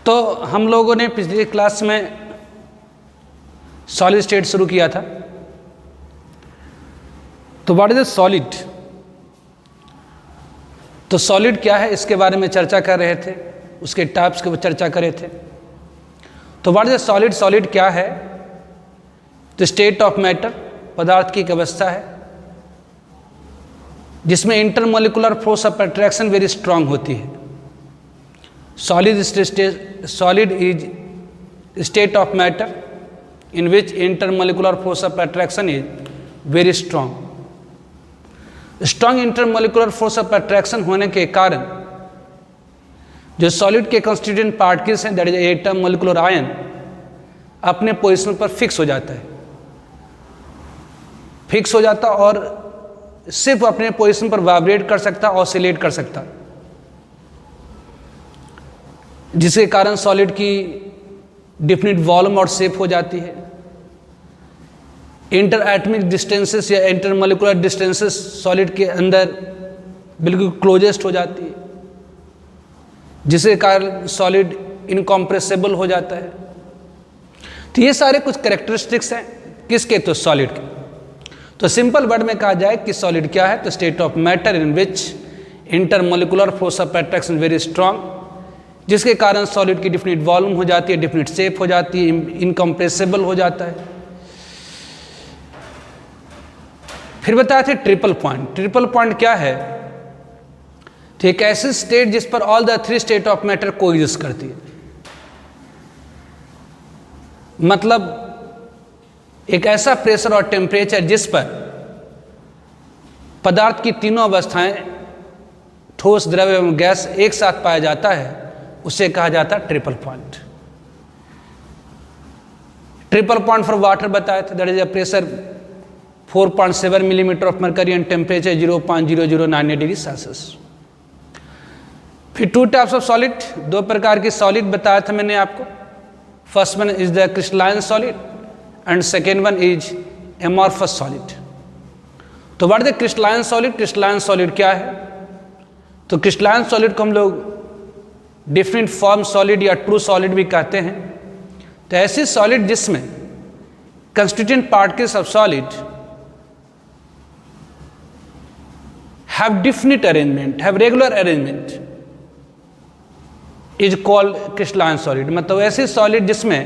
तो हम लोगों ने पिछली क्लास में सॉलिड स्टेट शुरू किया था। तो व्हाट इज ए सॉलिड? तो सॉलिड क्या है इसके बारे में चर्चा कर रहे थे, उसके टाइप्स के चर्चा कर रहे थे। तो what is a solid? Solid क्या है? तो स्टेट ऑफ मैटर, पदार्थ की एक अवस्था है जिसमें intermolecular force of attraction very strong होती है। Solid is state of matter in which intermolecular force of attraction is very strong. Strong intermolecular force of attraction होने के कारण जो सॉलिड के कंस्टिट्यूएंट पार्टिकल्स हैं, that is atom, molecular ion, अपने position पर फिक्स हो जाता है, फिक्स हो जाता और सिर्फ अपने पोजीशन पर वाइब्रेट कर सकता, ऑसिलेट कर सकता, जिसके कारण सॉलिड की डिफिनिट वॉल्यूम और शेप हो जाती है। इंटर एटमिक डिस्टेंसेस या इंटरमोलिकुलर डिस्टेंसेस सॉलिड के अंदर बिल्कुल क्लोजेस्ट हो जाती है, जिसके कारण सॉलिड इनकॉम्प्रेसिबल हो जाता है। तो ये सारे कुछ कैरेक्टरिस्टिक्स हैं किसके? तो सॉलिड के। तो सिंपल वर्ड में कहा जाए कि सॉलिड क्या है? तो state of matter in which intermolecular force of attraction very strong, जिसके कारण सॉलिड की डिफिनिट वॉल्यूम हो जाती है, डिफिनिट शेप हो जाती है, इनकम्प्रेसिबल हो जाता है। फिर बताए थे ट्रिपल पॉइंट। ट्रिपल पॉइंट क्या है? तो एक ऐसी स्टेट जिस पर all the three state of matter coexist करती है। मतलब एक ऐसा प्रेशर और टेम्परेचर जिस पर पदार्थ की तीनों अवस्थाएं, ठोस, द्रव्य एवं गैस, एक साथ पाया जाता है, उसे कहा जाता है triple point. Triple point for water बताए थे, that is a pressure 4.7 millimetre of mercury and temperature 0.0098 degree Celsius. फिर टू टाइप्स ऑफ सॉलिड, दो प्रकार की सॉलिड बताया था मैंने आपको। First one is the crystalline solid and second one is amorphous solid. तो what is the crystalline solid? Crystalline solid क्या है? तो क्रिस्टलाइन सॉलिड को हम लोग डिफरेंट फॉर्म सॉलिड या ट्रू सॉलिड भी कहते हैं। तो ऐसी सॉलिड जिसमें constituent particles of solid have definite arrangement, have regular arrangement is called crystalline solid। मतलब ऐसी सॉलिड जिसमें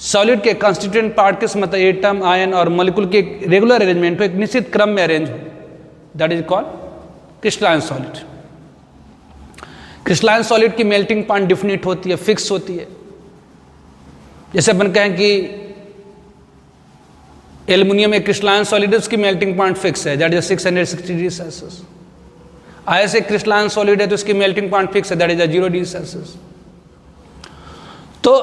सॉलिड के कंस्टिट्यूएंट पार्टिकल्स, मतलब एटम, आयन और मॉलिक्यूल के रेगुलर अरेंजमेंट हो, एक निश्चित क्रम में अरेंज हो, that is called crystalline solid. Crystalline solid की मेल्टिंग पॉइंट डिफिनिट होती है, फिक्स होती है। जैसे अपन कहें कि एल्युमिनियम एक क्रिस्टलाइन सॉलिड है, उसकी मेल्टिंग पॉइंट फिक्स है, दैट इज 660 डिग्री सेल्सियस। आयस एक क्रिस्टलाइन सॉलिड है तो उसकी मेल्टिंग पॉइंट फिक्स है, दैट इज 0 डिग्री सेल्सियस। तो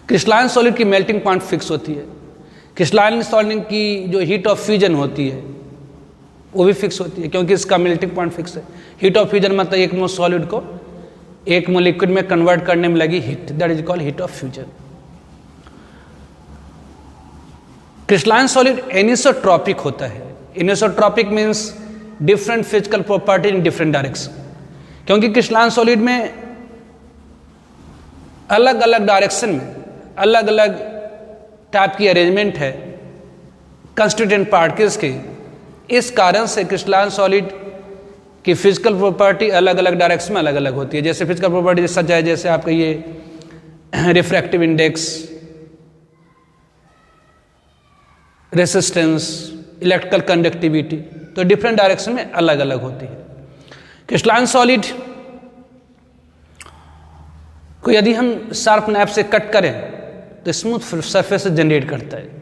क्रिस्टलाइन सॉलिड की मेल्टिंग पॉइंट फिक्स होती है। क्रिस्टलाइन सॉलिड की जो हीट ऑफ फ्यूजन होती है वो भी फिक्स होती है, क्योंकि इसका मेल्टिंग पॉइंट फिक्स है। हीट ऑफ फ्यूजन मतलब एक मो सॉलिड को एक मो लिक्विड में कन्वर्ट करने में लगी heat, that is called heat of fusion. Crystalline solid anisotropic होता है। Anisotropic means different physical property in different direction, क्योंकि क्रिस्टलाइन सॉलिड में अलग अलग डायरेक्शन में अलग अलग टाइप की अरेंजमेंट है कंस्टिट्यूएंट पार्टिकल्स की। इस कारण से क्रिस्टलाइन सॉलिड की फिजिकल प्रॉपर्टी अलग अलग डायरेक्शन में अलग अलग होती है। जैसे फिजिकल प्रॉपर्टी सच है, जैसे आपका ये refractive index, resistance, electrical conductivity, तो डिफरेंट डायरेक्शन में अलग अलग होती है। क्रिस्टलाइन सॉलिड को यदि हम शार्प नाइफ से कट करें तो स्मूथ सरफेस जनरेट करता है।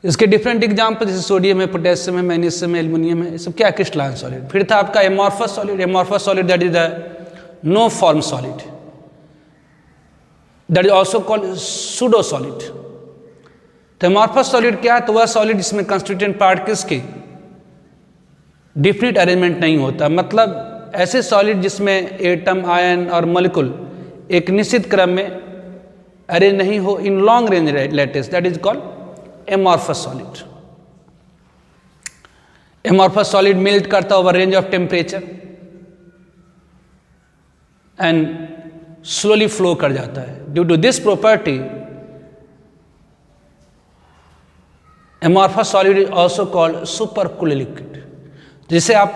इसके डिफरेंट एग्जाम्पल जैसे सोडियम है, पोटेशियम है, मैग्नीशियम है, एल्युमिनियम है, ये सब क्या है? Crystalline solid. फिर था आपका amorphous solid. Amorphous solid that is the no form solid, that is also called pseudo solid. तो एमॉर्फस सॉलिड क्या है? तो वह सॉलिड जिसमें कंस्टिट्यूएंट पार्टिकल्स की डिफरेंट अरेंजमेंट नहीं होता, मतलब ऐसे सॉलिड जिसमें एटम, आयन और मॉलिक्यूल एक निश्चित क्रम में अरेंज नहीं हो in long range lattice, that is called amorphous solid. Amorphous solid melt करता over range of temperature, and slowly flow कर जाता है। Due to this property amorphous solid is also called supercooled liquid। जिसे आप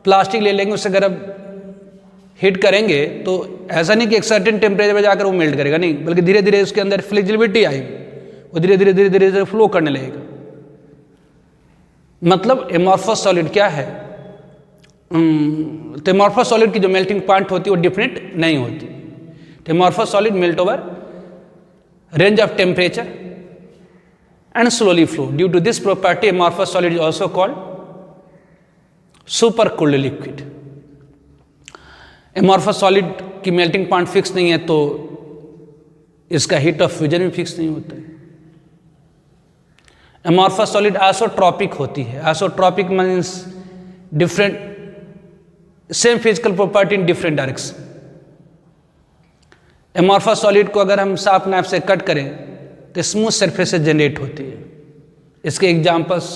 plastic ले लेंगे, उसे अगर आप हीट करेंगे तो ऐसा नहीं कि एक सर्टेन टेम्परेचर पर जाकर वो मेल्ट करेगा, नहीं, बल्कि धीरे धीरे उसके अंदर फ्लेक्सिबिलिटी आएगी, वो धीरे धीरे धीरे धीरे धीरे फ्लो करने लगेगा। मतलब एमॉर्फस सॉलिड क्या है? तो एमॉर्फस सॉलिड की जो मेल्टिंग पॉइंट होती है वो डिफरेंट नहीं होती। Amorphous solid melt over range of temperature and slowly flow. Due to this property, amorphous solid is also called supercooled liquid। amorphous solid की melting point फिक्स नहीं है तो इसका heat of fusion भी फिक्स नहीं होता है। amorphous solid isotropic होती है। isotropic means different same physical property in different direction। amorphous solid को अगर हम साफ नाइफ से कट करें तो स्मूथ सरफेसेस जनरेट होती है। इसके एग्जांपल्स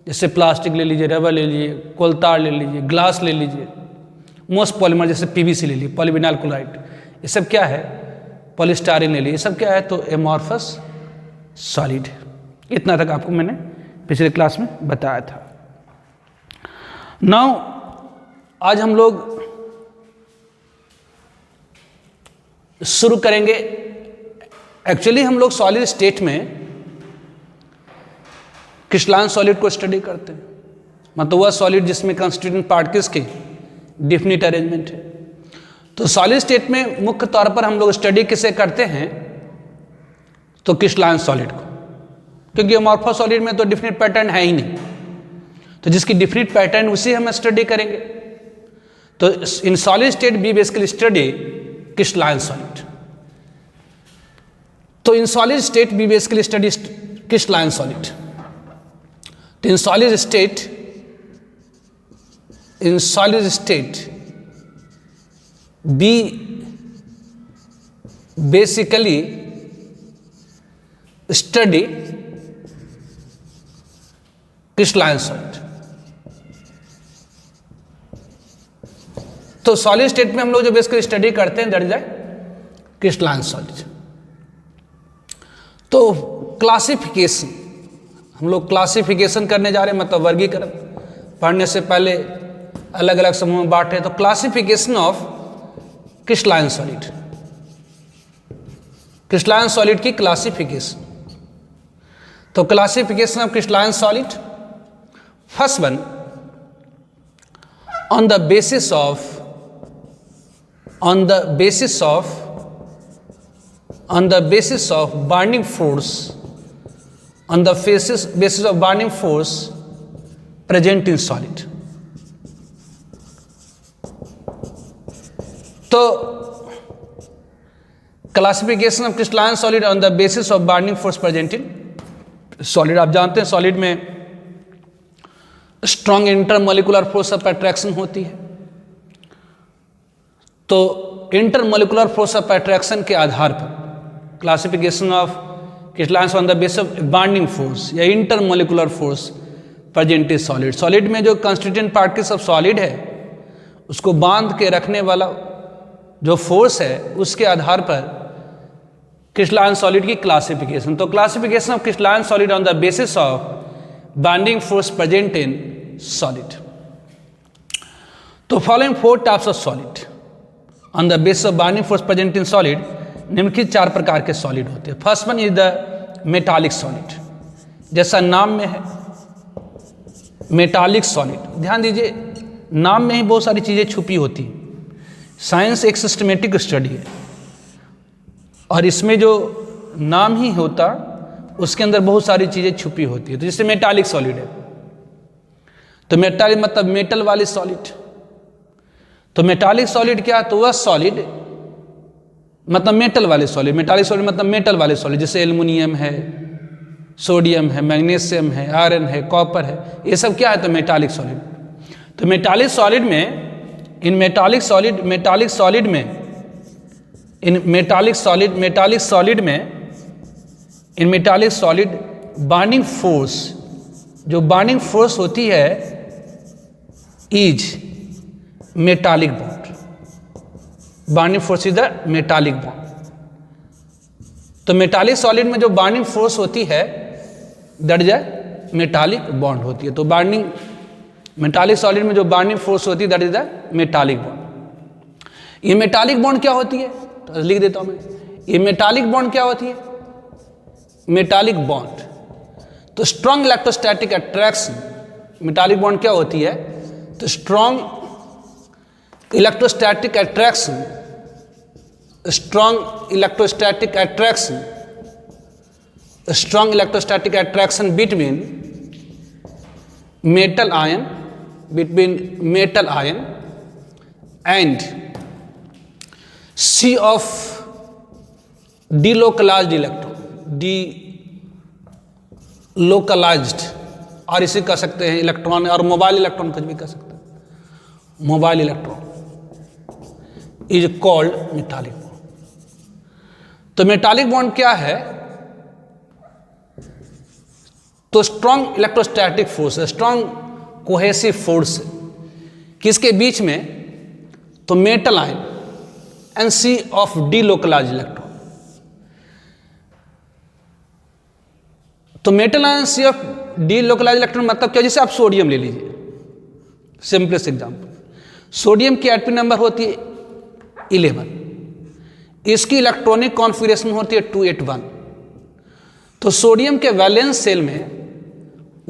जैसे प्लास्टिक ले लीजिए, रबर ले लीजिए, कोलतार ले लीजिए, ग्लास ले लीजिए, मोस्ट पॉलीमर जैसे पीवीसी ले लीजिए, पॉलीविनाइल क्लोराइड, ये सब क्या है? पॉलीस्टायरीन ले लीजिए, ये सब क्या है? तो एमॉर्फस सॉलिड। इतना तक आपको मैंने पिछले क्लास में बताया था। नाउ आज हम लोग शुरू करेंगे। एक्चुअली हम लोग सॉलिड स्टेट में क्रिस्टलाइन सॉलिड को स्टडी करते हैं, मतलब वह सॉलिड जिसमें कंस्टिट्यूएंट पार्टिकल्स की डिफिनिट अरेंजमेंट है। तो सॉलिड स्टेट में मुख्य तौर पर हम लोग स्टडी किसे करते हैं? तो क्रिस्टलाइन सॉलिड को, क्योंकि अमॉर्फस सॉलिड में तो डिफिनिट पैटर्न है ही नहीं, तो जिसकी डिफिनिट पैटर्न उसी हम स्टडी करेंगे। तो in solid state we basically study crystalline solid. तो in solid state we basically study crystalline solid. तो in solid state we basically study crystalline solid। तो सॉलिड स्टेट में हम लोग जो बेसिकली स्टडी करते हैं दैट इज क्रिस्टलाइन सॉलिड। तो क्लासिफिकेशन, हम लोग क्लासिफिकेशन करने जा रहे हैं, मतलब वर्गीकरण। पढ़ने से पहले अलग अलग समूह में बांटे। तो classification of crystalline solid, crystalline solid की क्लासिफिकेशन। तो classification of crystalline solid, first one, on the basis of binding force, on the basis of binding force present in solid। तो classification of crystalline solid on the basis of binding force present in solid. आप जानते हैं solid में strong intermolecular force of attraction होती है। तो intermolecular force of attraction के आधार पर classification of crystalline on the basis of binding force या intermolecular force present in solid. Solid में जो कंस्टिट्यूएंट पार्टिकल्स ऑफ सॉलिड है उसको बांध के रखने वाला जो फोर्स है उसके आधार पर क्रिस्टलाइन सॉलिड की क्लासिफिकेशन। तो classification of crystalline solid on the basis of binding force present in solid. तो following 4 types of solid on the basis of binding force present in solid, निम्नलिखित 4 प्रकार के सॉलिड होते हैं। First one is the metallic solid, जैसा नाम में है मेटालिक सॉलिड। ध्यान दीजिए, नाम में ही बहुत सारी चीजें छुपी होती हैं। साइंस एक सिस्टमेटिक स्टडी है और इसमें जो नाम ही होता उसके अंदर बहुत सारी चीजें छुपी होती है। तो जैसे मेटालिक सॉलिड है, तो मेटालिक मतलब मेटल वाली सॉलिड। तो मेटालिक सॉलिड क्या है? तो वह सॉलिड मतलब मेटल वाले सॉलिड। मेटालिक सॉलिड मतलब मेटल वाले सॉलिड, जैसे एल्युमिनियम है, सोडियम है, मैग्नीशियम है, आयरन है, कॉपर है, ये सब क्या है? तो मेटालिक सॉलिड। तो मेटालिक सॉलिड में मेटालिक सॉलिड बाइंडिंग फोर्स, जो बाइंडिंग फोर्स होती है is metallic bond. Binding force is the metallic bond. तो मेटालिक सॉलिड में जो बाइंडिंग फोर्स होती है that is a metallic bond होती है। तो बाइंडिंग मेटालिक सॉलिड में जो बाइंडिंग फोर्स होती है that is the metallic bond. ये मेटालिक बॉन्ड क्या होती है, तो लिख देता हूं मैं, ये मेटालिक बॉन्ड क्या होती है, मेटालिक बॉन्ड। तो strong electrostatic attraction, metallic bond क्या होती है, तो strong electrostatic attraction, strong electrostatic attraction, strong electrostatic attraction between metal ion, between metal ion and sea of delocalized electron, delocalized, और इसे कह सकते हैं इलेक्ट्रॉन, और मोबाइल इलेक्ट्रॉन कुछ भी कह सकते हैं, mobile electron is called metallic bond. तो मेटालिक बॉन्ड क्या है, तो स्ट्रॉन्ग इलेक्ट्रोस्टैटिक फोर्स है, स्ट्रॉन्ग कोहेसिव फोर्स किसके बीच में, तो metal ion and sea of delocalised electron. तो metal ion sea of delocalised electron मतलब क्या, जैसे आप सोडियम ले लीजिए, सिंपलेस्ट एग्जांपल, सोडियम की एटॉमिक नंबर होती है 11, इसकी इलेक्ट्रॉनिक कॉन्फिगरेशन होती है 281। तो सोडियम के वैलेंस सेल में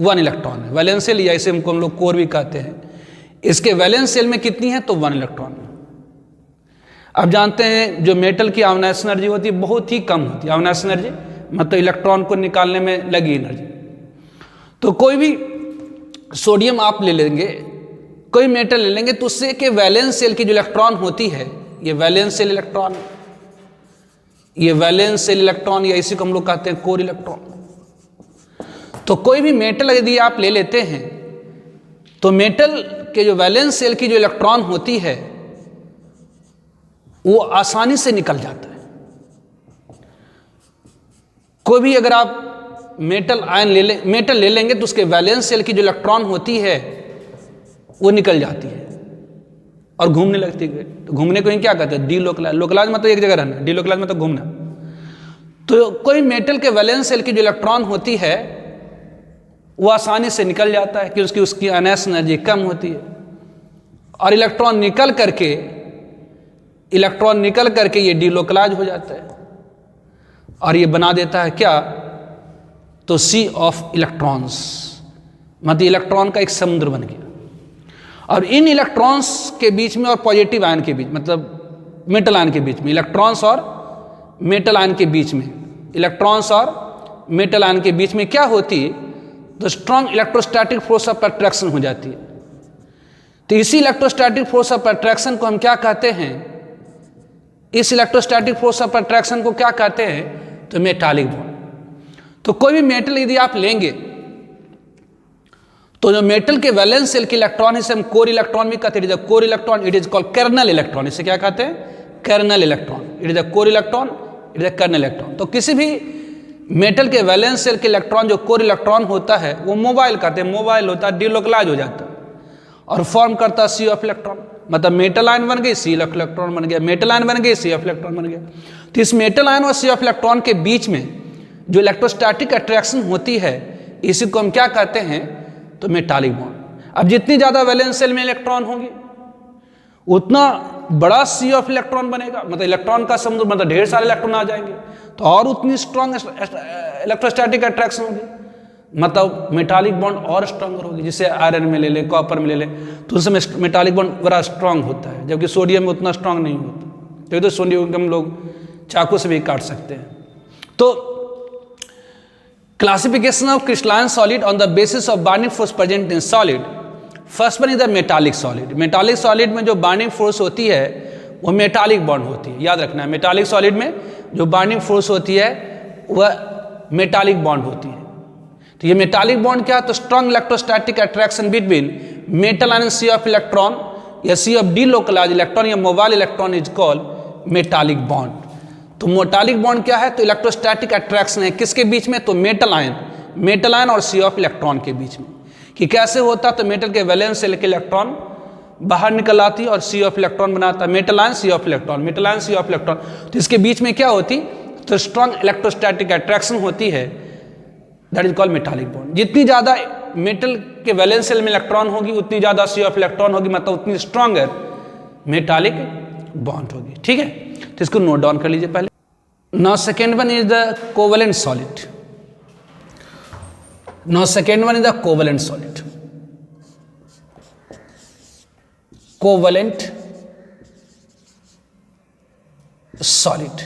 1 इलेक्ट्रॉन है, वैलेंस सेल या इसे हम लोग कोर भी कहते हैं, इसके वैलेंस सेल में कितनी है, तो 1 इलेक्ट्रॉन। अब जानते हैं जो मेटल की आयोनाइज एनर्जी होती है बहुत ही कम होती है, आयोनाइज एनर्जी मतलब इलेक्ट्रॉन को निकालने में लगी एनर्जी। तो कोई भी सोडियम आप ले लेंगे, कोई मेटल ले लेंगे, तो उससे के वैलेंस सेल की जो इलेक्ट्रॉन होती है, ये वैलेंस सेल इलेक्ट्रॉन, ये वैलेंस सेल इलेक्ट्रॉन, या इसी को हम लोग कहते हैं कोर इलेक्ट्रॉन। तो कोई भी मेटल यदि आप ले लेते हैं, तो मेटल के जो वैलेंस सेल की जो इलेक्ट्रॉन होती है वो आसानी से निकल जाता है। कोई भी अगर आप मेटल आयन मेटल ले लेंगे तो उसके वैलेंस सेल की जो इलेक्ट्रॉन होती है वो निकल जाती है और घूमने लगती है। तो घूमने को ही क्या कहते हैं, डीलोकलाइज। लोकलाइज मतलब एक जगह रहना, डीलोकलाइज मतलब घूमना। तो कोई मेटल के वैलेंस सेल की जो इलेक्ट्रॉन होती है वो आसानी से निकल जाता है क्योंकि उसकी आयोनाइज एनर्जी कम होती है, और इलेक्ट्रॉन निकल करके ये डीलोकलाइज हो जाता है और ये बना देता है क्या, तो सी ऑफ इलेक्ट्रॉन्स, मतलब इलेक्ट्रॉन का एक समुद्र बन गया। और इन इलेक्ट्रॉन्स के बीच में और पॉजिटिव आयन के बीच, मतलब मेटल आयन के बीच में, इलेक्ट्रॉन्स और मेटल आयन के बीच में, इलेक्ट्रॉन्स और मेटल आयन के बीच में क्या होती है, तो strong electrostatic force of attraction हो जाती है। तो इसी इलेक्ट्रोस्टैटिक फोर्स ऑफ अट्रैक्शन को हम क्या कहते हैं, इस इलेक्ट्रोस्टैटिक फोर्स ऑफ अट्रैक्शन को क्या कहते हैं, तो मेटालिक बॉन्ड। तो कोई भी मेटल यदि आप लेंगे तो जो मेटल के वैलेंस सेल के इलेक्ट्रॉन, इसे हम कोर इलेक्ट्रॉन भी कहते हैं। Core electron it is called kernel electron, इसे क्या कहते हैं, kernel electron. It is a core electron, it is a kernel electron. तो किसी भी मेटल के वैलेंस सेल के इलेक्ट्रॉन जो कोर इलेक्ट्रॉन होता है वो मोबाइल कहते हैं, मोबाइल होता है, डीलोकलाइज हो जाता है और फॉर्म करता है सी ऑफ इलेक्ट्रॉन। मतलब मेटल आयन बन गई, सी ऑफ इलेक्ट्रॉन बन गया, मेटल आयन बन गई, सी ऑफ इलेक्ट्रॉन बन गया। तो इस मेटल आयन और सी ऑफ इलेक्ट्रॉन के बीच में जो इलेक्ट्रोस्टैटिक अट्रैक्शन होती है इसी को हम क्या कहते हैं, तो मेटालिक बॉन्ड। अब जितनी ज्यादा वैलेंस सेल में इलेक्ट्रॉन होंगे उतना बड़ा सी ऑफ इलेक्ट्रॉन बनेगा, मतलब इलेक्ट्रॉन का समुद्र, मतलब ढेर सारे इलेक्ट्रॉन आ जाएंगे तो और उतनी स्ट्रॉन्ग इलेक्ट्रोस्टैटिक अट्रैक्शन होगी, मतलब मेटालिक बॉन्ड और स्ट्रॉन्गर होगी। जैसे आयरन में ले ले, कॉपर में ले ले, तो उसमें मेटालिक बॉन्ड बड़ा स्ट्रॉन्ग होता है, जबकि सोडियम में उतना स्ट्रॉन्ग नहीं होता। तो सोडियम हम लोग चाकू से भी काट सकते हैं। तो classification of crystalline solid on the basis of binding force present in solid. First one is the metallic solid. Metallic solid में जो बाइंडिंग फोर्स होती है वो मेटालिक बॉन्ड होती है, याद रखना है। मेटालिक सॉलिड में जो बाइंडिंग फोर्स होती है वह मेटालिक बॉन्ड होती है। तो ये मेटालिक बॉन्ड क्या है, तो strong electrostatic attraction between metal ion sea of electron या सी ऑफ डीलोकलाइज्ड इलेक्ट्रॉन या mobile electron is called metallic bond. तो मेटालिक बॉन्ड क्या है, तो इलेक्ट्रोस्टैटिक अट्रैक्शन है किसके बीच में, तो मेटल आयन और सी ऑफ इलेक्ट्रॉन के बीच में। कि कैसे होता, तो मेटल के वैलेंस सेल के इलेक्ट्रॉन बाहर निकल आती और सी ऑफ इलेक्ट्रॉन बनाता, metal ion sea of electron, metal ion sea of electron. तो इसके बीच में क्या होती, तो स्ट्रॉन्ग इलेक्ट्रोस्टैटिक अट्रैक्शन होती है, that is called metallic bond. जितनी ज्यादा मेटल के वैलेंस शेल में इलेक्ट्रॉन होगी उतनी ज्यादा सी ऑफ इलेक्ट्रॉन होगी, मतलब उतनी स्ट्रॉन्गर मेटालिक बॉन्ड होगी। ठीक है, तो इसको नोट डाउन कर लीजिए पहले। Now second one is the covalent solid. Now second one is the covalent solid. Covalent solid,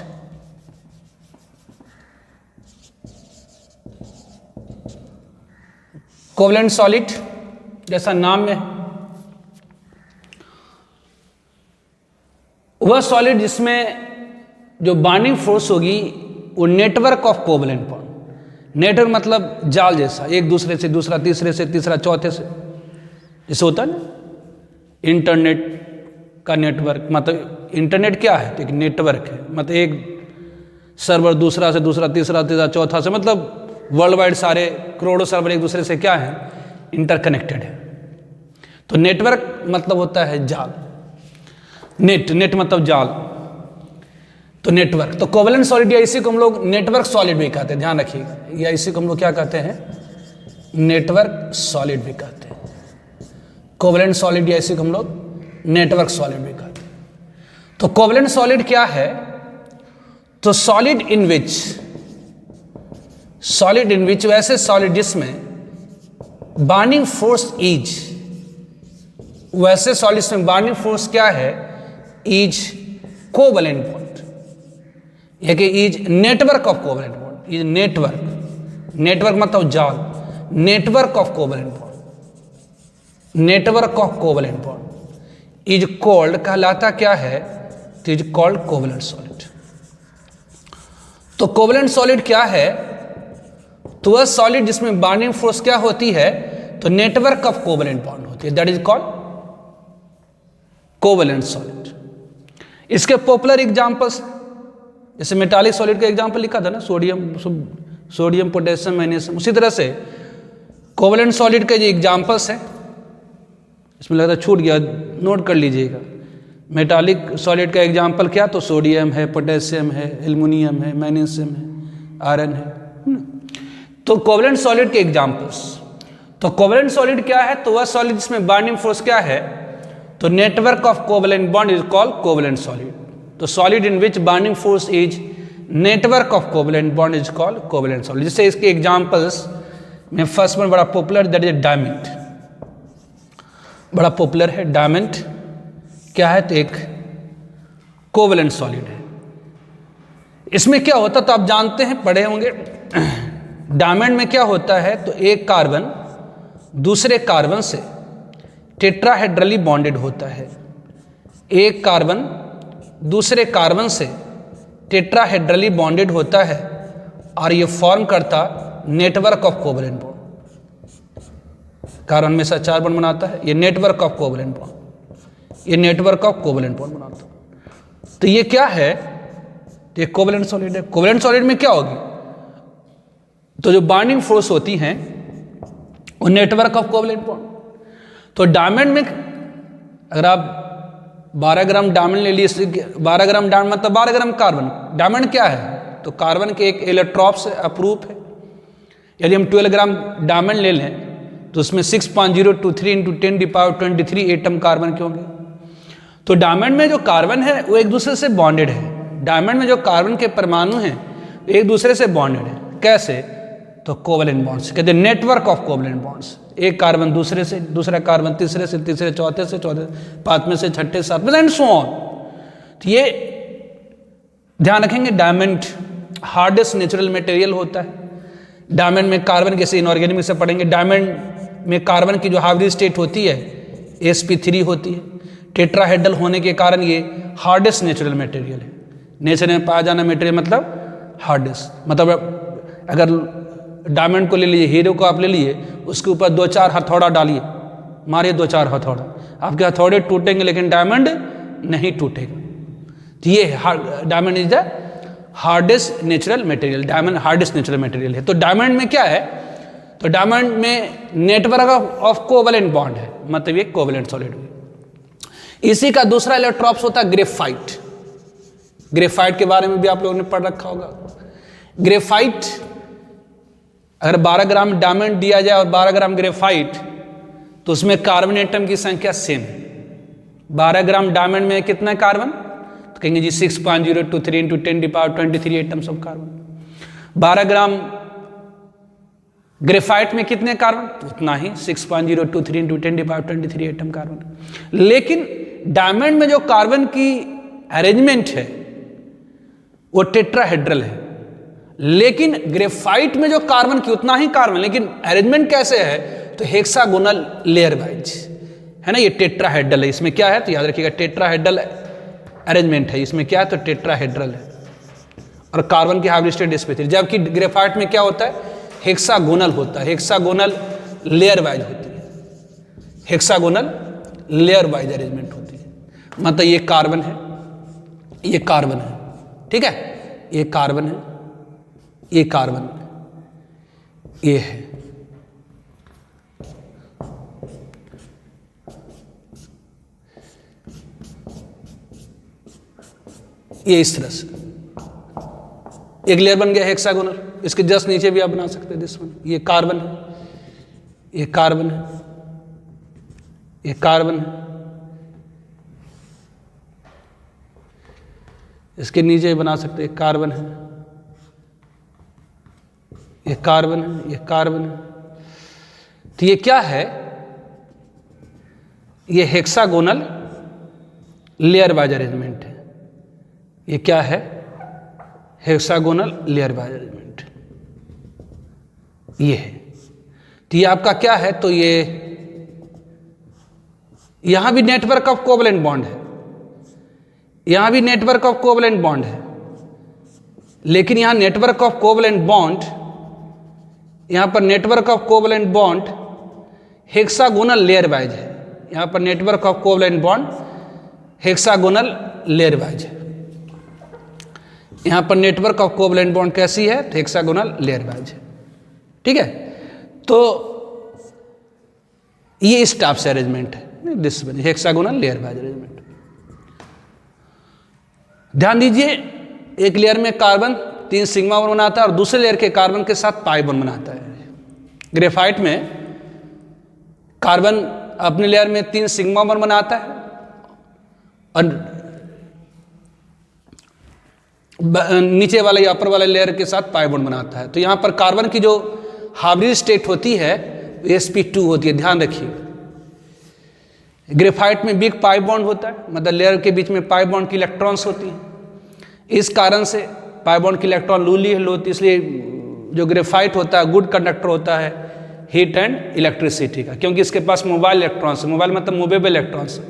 covalent solid जैसा नाम में वह सॉलिड जिसमें जो बाइंडिंग फोर्स होगी वो network of covalent bond. Network मतलब जाल जैसा, एक दूसरे से दूसरा, तीसरे से तीसरा, चौथे से, जैसे होता है ना इंटरनेट का नेटवर्क। मतलब इंटरनेट क्या है, तो एक नेटवर्क है, मतलब एक सर्वर दूसरा से दूसरा, तीसरा तीसरा चौथा से, मतलब वर्ल्ड वाइड सारे करोड़ों सर्वर एक दूसरे से क्या है, इंटरकनेक्टेड है। तो नेटवर्क मतलब होता है जाल, नेट मतलब जाल, तो नेटवर्क। तो कोवेलेंट सॉलिड या इसी को हम लोग नेटवर्क सॉलिड भी कहते हैं, ध्यान रखिएगा, या इसी को हम लोग क्या कहते हैं, नेटवर्क सॉलिड भी कहते हैं। कोवेलेंट सॉलिड या इसी को हम लोग नेटवर्क सॉलिड भी कहते हैं। तो कोवेलेंट सॉलिड क्या है, तो सॉलिड इन विच वैसे सॉलिड जिसमें बाइंडिंग फोर्स इज, वैसे सॉलिड में बाइंडिंग फोर्स क्या है, इज कोवेलेंट बॉन्ड, या कि is network of covalent bond. Is network मतलब जाल, network of covalent bond, network of covalent bond is called, कहलाता क्या है, तो इज कॉल्ड कोवेलेंट सॉलिड। तो कोवेलेंट सॉलिड क्या है, तो वह सॉलिड जिसमें बाइंडिंग फोर्स क्या होती है, तो नेटवर्क ऑफ कोवेलेंट बॉन्ड होती है, that is called covalent solid. इसके पॉपुलर एग्जांपल्स, जैसे मेटालिक सॉलिड का एग्जांपल लिखा था ना, सोडियम पोटेशियम मैग्नीशियम, उसी तरह से कोवेलेंट सॉलिड के जो एग्जांपल्स हैं, इसमें लगता है छूट गया, नोट कर लीजिएगा। मेटालिक सॉलिड का एग्जांपल क्या, तो सोडियम है, पोटेशियम है, एल्युमिनियम है, मैग्नीशियम है, आयरन है। तो कोवेलेंट सॉलिड के एग्जांपल्स, तो कोवेलेंट सॉलिड क्या है, तो वह सॉलिड जिसमें बाइंडिंग फोर्स क्या है, तो network of covalent bond is called covalent solid. तो solid in which binding force is network of covalent bond is called covalent solid. जैसे इसके एग्जांपल्स में फर्स्ट वन बड़ा पॉपुलर, दैट इज डायमंड, बड़ा popular है। डायमंड क्या है, तो एक कोवेलेंट सॉलिड है। इसमें क्या होता, तो आप जानते हैं, पढ़े होंगे, डायमंड में क्या होता है, तो एक कार्बन दूसरे कार्बन से टेट्राहेड्रली बॉन्डेड होता है। एक कार्बन दूसरे कार्बन से टेट्राहेड्रली बॉन्डेड होता है और ये फॉर्म करता network of covalent bond. Carbon में से 4 बॉन्ड बनाता है, ये नेटवर्क ऑफ कोवेलेंट बॉन्ड, ये नेटवर्क ऑफ कोवेलेंट बॉन्ड बनाता है। तो ये क्या है, तो ये कोवेलेंट सॉलिड है। कोवेलेंट सॉलिड में क्या होगी, तो जो बाइंडिंग फोर्स होती हैं वो नेटवर्क ऑफ कोवेलेंट बॉन्ड। तो डायमंड में अगर आप 12 ग्राम डायमंड ले लिए, 12 ग्राम डायमंड मतलब 12 ग्राम कार्बन। डायमंड क्या है, तो कार्बन के एक इलेक्ट्रॉन से अप्रूप है। यदि हम 12 ग्राम डायमंड ले लें तो उसमें 6.023 × 10⁻23 एटम कार्बन के होंगे। तो डायमंड में जो कार्बन है वो एक दूसरे से बॉन्डेड है। डायमंड में जो कार्बन के परमाणु हैं एक दूसरे से बॉन्डेड है। कैसे, तो कोवेलेंट बॉन्ड्स कहते हैं, नेटवर्क ऑफ कोवेलेंट बॉन्ड्स। एक कार्बन दूसरे से, दूसरा कार्बन तीसरे से, तीसरे चौथे से, चौथे पांचवें से, छठे सातवें एंड सो ऑन। तो ये ध्यान रखेंगे, डायमंड हार्डेस्ट नेचुरल मटेरियल होता है। डायमंड में कार्बन जैसे इनऑर्गेनिक से पढ़ेंगे, डायमंड में कार्बन की जो हाइब्रिड स्टेट होती है sp3 होती है। टेट्राहेड्रल होने के कारण ये हार्डेस्ट नेचुरल मटेरियल है। नेचर में पाया जाना मटेरियल मतलब हार्डेस्ट। मतलब अगर डायमंड को ले लीजिए, हीरो को आप ले लिए, उसके ऊपर 2-4 हथौड़ा डालिए, मारिए 2-4 हथौड़ा, आपके हथौड़े टूटेंगे लेकिन डायमंड नहीं टूटेगा। तो ये diamond is the hardest natural material. Diamond hardest natural material है। तो डायमंड में क्या है, तो डायमंड में नेटवर्क ऑफ कोवेलेंट बॉन्ड है, मतलब ये कोवेलेंट सॉलिड हुई। इसी का दूसरा इलेक्ट्रॉप्स होता है ग्रेफाइट। ग्रेफाइट के बारे में भी आप लोगों ने पढ़ रखा होगा। ग्रेफाइट, अगर 12 ग्राम डायमंड दिया जाए और 12 ग्राम ग्रेफाइट, तो उसमें कार्बन एटम की संख्या सेम है। 12 ग्राम डायमंड में कितना कार्बन, तो कहेंगे जी 6.023 into 10⁻23 atoms of carbon. 12 gram graphite में कितने कार्बन, तो उतना ही 6.023 इंटू 10⁻23 एटम कार्बन। लेकिन डायमंड में जो कार्बन की अरेंजमेंट है वो टेट्राहेड्रल है, लेकिन ग्रेफाइट में जो कार्बन की उतना ही कार्बन, लेकिन अरेंजमेंट कैसे है, तो हेक्सागोनल लेयर वाइज है ना। ये टेट्राहेड्रल है। इसमें क्या है, तो याद रखिएगा टेट्राहेड्रल अरेंजमेंट है। इसमें क्या है, तो टेट्राहेड्रल है। और कार्बन की हाइब्रिड स्टेट sp3, जबकि ग्रेफाइट में क्या होता है, हेक्सागोनल होता है। हेक्सागोनल लेयर वाइज होती है, हेक्सागोनल लेयर वाइज अरेंजमेंट होती है। मतलब ये कार्बन है, ये कार्बन है, ठीक है, ये कार्बन है, ये कार्बन, ये है, ये इस तरह से एक लेयर बन गया हेक्सागोनल। इसके जस्ट नीचे भी आप बना सकते हैं दिस वन। ये कार्बन है, ये कार्बन है, ये कार्बन है, इसके नीचे बना सकते हैं कार्बन है, ये कार्बन है, ये कार्बन है। तो ये क्या है, ये हेक्सागोनल लेयर वाइज अरेंजमेंट है। ये क्या है, हेक्सागोनल लेयर वाइज अरेंजमेंट, ये है। तो ये आपका क्या है, तो ये यहां भी नेटवर्क ऑफ कोवलेंट बॉन्ड है, यहां भी नेटवर्क ऑफ कोवलेंट बॉन्ड है, लेकिन यहां नेटवर्क ऑफ कोवलेंट बॉन्ड, यहां पर network of covalent bond hexagonal layer wise है। यहां पर network of covalent bond hexagonal layer wise है। यहां पर नेटवर्क ऑफ कोवलेंट बॉन्ड कैसी है, तो हेक्सागोनल लेयर वाइज है, ठीक है। तो ये इस टाइप से अरेंजमेंट है, this hexagonal layer wise arrangement. ध्यान दीजिए, एक लेयर में कार्बन 3 सिग्मा बॉन्ड बनाता है और दूसरे लेयर के कार्बन के साथ पाई बॉन्ड बनाता है। ग्रेफाइट में कार्बन अपने लेयर में 3 सिग्मा बॉन्ड बनाता है और नीचे वाले या अपर वाले लेयर के साथ पाई बॉन्ड बनाता है। तो यहां पर कार्बन की जो हाइब्रिड स्टेट होती है sp2 होती है, ध्यान रखिए। ग्रेफाइट में बिग पाई बॉन्ड होता है, मतलब लेयर के बीच में पाई बॉन्ड की इलेक्ट्रॉन्स होती हैं। इस कारण से पाई बॉन्ड की इलेक्ट्रॉन लूली होती है, इसलिए जो ग्रेफाइट होता है गुड कंडक्टर होता है हीट एंड इलेक्ट्रिसिटी का, क्योंकि इसके पास मोबाइल इलेक्ट्रॉन्स है। मोबाइल मतलब मूवेबल इलेक्ट्रॉन्स।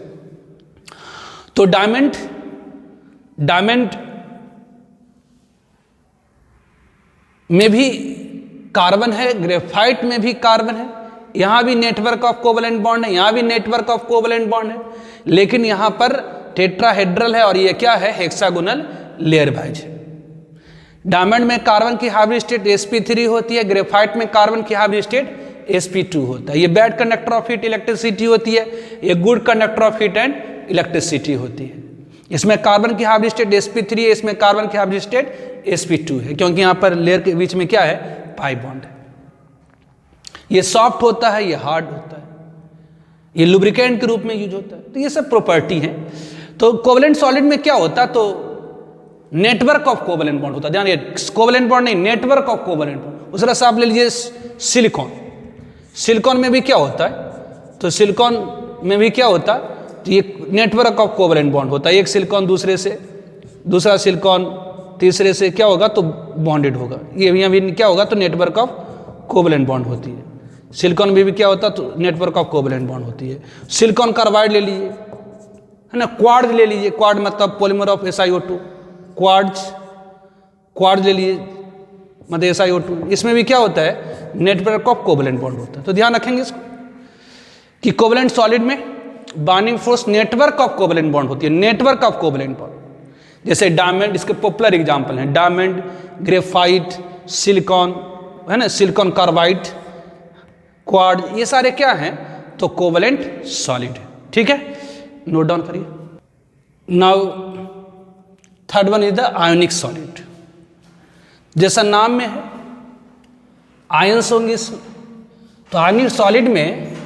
तो डायमंड में भी कार्बन है, ग्रेफाइट में भी कार्बन है, यहां भी नेटवर्क ऑफ कोवलेंट बॉन्ड है, यहां भी नेटवर्क ऑफ कोवलेंट बॉन्ड है, लेकिन यहां पर टेट्राहेड्रल है और ये क्या है, हेक्सागोनल लेयर वाइज है। डायमंड में कार्बन की हाइब्रिड स्टेट sp3 होती है, ग्रेफाइट में कार्बन की हाइब्रिड स्टेट sp2 होता है। ये bad conductor of heat electricity होती है, ये good conductor of heat and electricity होती है। इसमें कार्बन की हाइब्रिड स्टेट sp3 है, इसमें कार्बन की हाइब्रिड स्टेट sp2 है, क्योंकि यहां पर लेयर के बीच में क्या है, पाई बॉन्ड है। ये सॉफ्ट होता है, ये हार्ड होता है, ये लुब्रिकेंट के रूप में यूज होता है। तो ये सब प्रॉपर्टी है। तो कोवलेंट सॉलिड में क्या होता है, तो नेटवर्क ऑफ कोवलेंट बॉन्ड होता है। ध्यान रखिए, कोवलेंट बॉन्ड नहीं, नेटवर्क ऑफ कोवलेंट बॉन्ड। उस तरह से आप ले लीजिए सिलिकॉन। सिलिकॉन में भी क्या होता है, तो सिलिकॉन में भी क्या होता है, तो ये नेटवर्क ऑफ कोवलेंट बॉन्ड होता है। एक सिलिकॉन दूसरे से, दूसरा सिलिकॉन तीसरे से क्या होगा, तो बॉन्डेड होगा। ये यहाँ भी क्या होगा, तो नेटवर्क ऑफ कोवलेंट बॉन्ड होती है। सिलिकॉन में भी क्या होता है, तो नेटवर्क ऑफ कोवलेंट बॉन्ड होती है। सिलिकॉन कार्बाइड ले लीजिए, है ना, क्वार्ट्ज ले लीजिए, क्वार्ट मतलब पॉलीमर ऑफ SiO2, क्वार्ट्ज ले लीजिए मतलब SiO2। इसमें भी क्या होता है, नेटवर्क ऑफ कोवलेंट बॉन्ड होता है। तो ध्यान रखेंगे इसको कि कोवलेंट सॉलिड में binding force network of covalent bond होती है, नेटवर्क ऑफ कोवलेंट बॉन्ड। जैसे डायमंड, इसके पॉपुलर एग्जांपल हैं डायमंड, ग्रेफाइट, सिलिकॉन, है ना, सिलिकॉन कार्बाइड, क्वार्ट्ज, ये सारे क्या हैं, तो कोवलेंट सॉलिड है, ठीक है। नोट डाउन करिए। Now third one is the ionic solid. जैसा नाम में है आयंस होंगे इसमें, तो आयोनिक सॉलिड में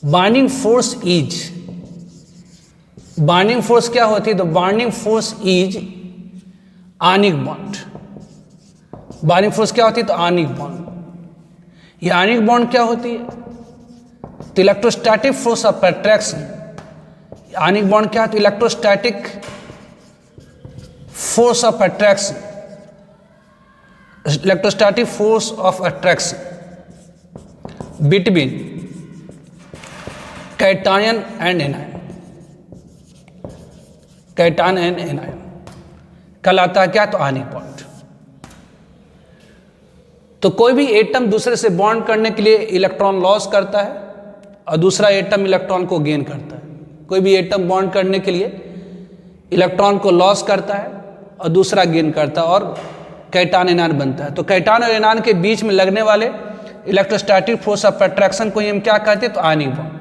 binding force is, binding force क्या होती है? तो binding force is ionic bond. Binding force क्या होती है? तो आयनिक बॉन्ड। ये आयनिक बॉन्ड क्या होती है? तो electrostatic force of attraction. Ionic bond क्या है? तो electrostatic force of attraction, electrostatic force of attraction between cation and anion, cation and anion कहलाता है क्या? तो आयनिक बॉन्ड। तो कोई भी एटम दूसरे से बॉन्ड करने के लिए इलेक्ट्रॉन लॉस करता है और दूसरा एटम इलेक्ट्रॉन को गेन करता है। कोई भी एटम बॉन्ड करने के लिए इलेक्ट्रॉन को लॉस करता है और दूसरा गेन करता है और कैटायन एनायन बनता है। तो कैटायन और एनायन के बीच में लगने वाले इलेक्ट्रोस्टैटिक फोर्स ऑफ अट्रैक्शन को हम क्या कहते हैं? तो आयनिक बॉन्ड।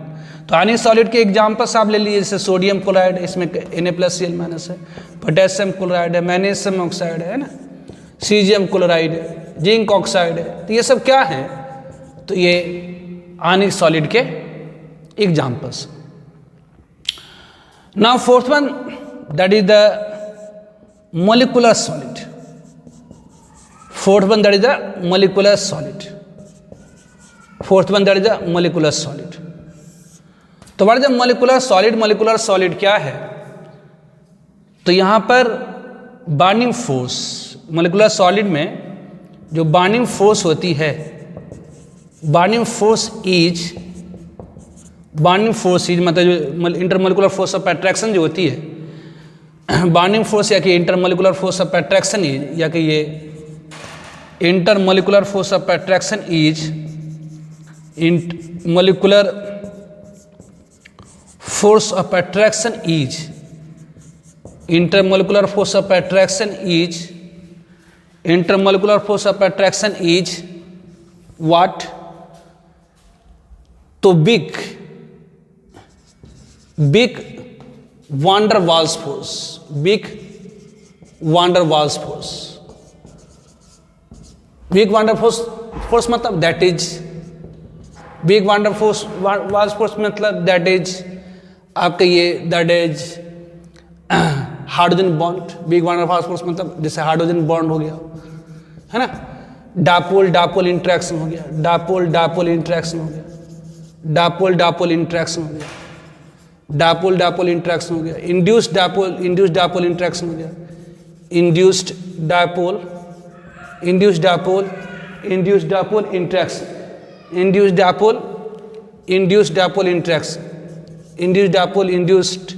तो आयनिक सॉलिड के एग्जांपल्स आप ले लीजिए, जैसे सोडियम क्लोराइड, इसमें Na+Cl- है, पोटेशियम क्लोराइड है, मैग्नीशियम ऑक्साइड है ना, सीजियम क्लोराइड है, जिंक ऑक्साइड है। तो ये सब क्या है? तो ये आयनिक सॉलिड के examples. Now fourth one, that is the molecular solid. Fourth one that is the molecular solid. Fourth one that is the molecular solid. तो what is the molecular solid? Molecular solid क्या है? तो यहां पर binding force, molecular solid में जो binding force होती है, बाइंडिंग फोर्स इज मतलब जो इंटरमोलिकुलर फोर्स ऑफ अट्रैक्शन जो होती है, बाइंडिंग फोर्स या कि intermolecular force of attraction is, या कि ये intermolecular force of attraction is, molecular force of attraction is, intermolecular force of attraction is, intermolecular force of attraction is what? तो big van der Waals force, big van der Waals force, big van डर force मतलब that is, big van der Waals force मतलब that is आपका ये, that is hydrogen bond. Big van der Waals force मतलब जैसे hydrogen bond हो गया है ना, डापोल इंट्रैक्शन हो गया, डापोल इंट्रैक्शन हो गया, डापोल इंट्रैक्शन हो गया, डापोल इंट्रैक्शन हो गया, इंड्यूस्ड डापोल इंट्रैक्शन हो गया, induced dipole interaction, induced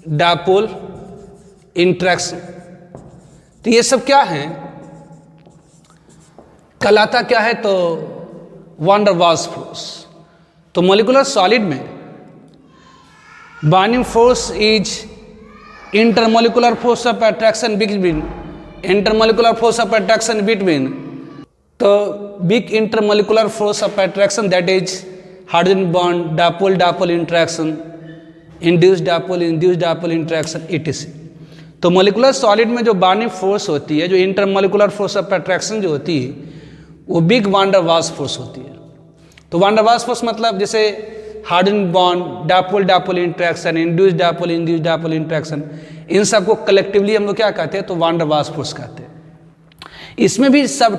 dipole interaction. तो ये सब क्या है? कहलाता क्या है? तो वान डर वाल्स फोर्स। तो मोलिकुलर सॉलिड में binding force is intermolecular force of attraction between, intermolecular force of attraction between, तो big intermolecular force of attraction that is hydrogen bond, dipole interaction, induced dipole interaction etc। तो molecular solid में जो binding force होती है, जो intermolecular force of attraction जो होती है, वो big van der Waals force होती है। तो वान डर वाल्स फोर्स मतलब जैसे hydrogen bond, dipole interaction, induced dipole interaction, इन सब को कलेक्टिवली हम लोग क्या कहते हैं? तो वान डर वाल्स फोर्स कहते हैं। इसमें भी सब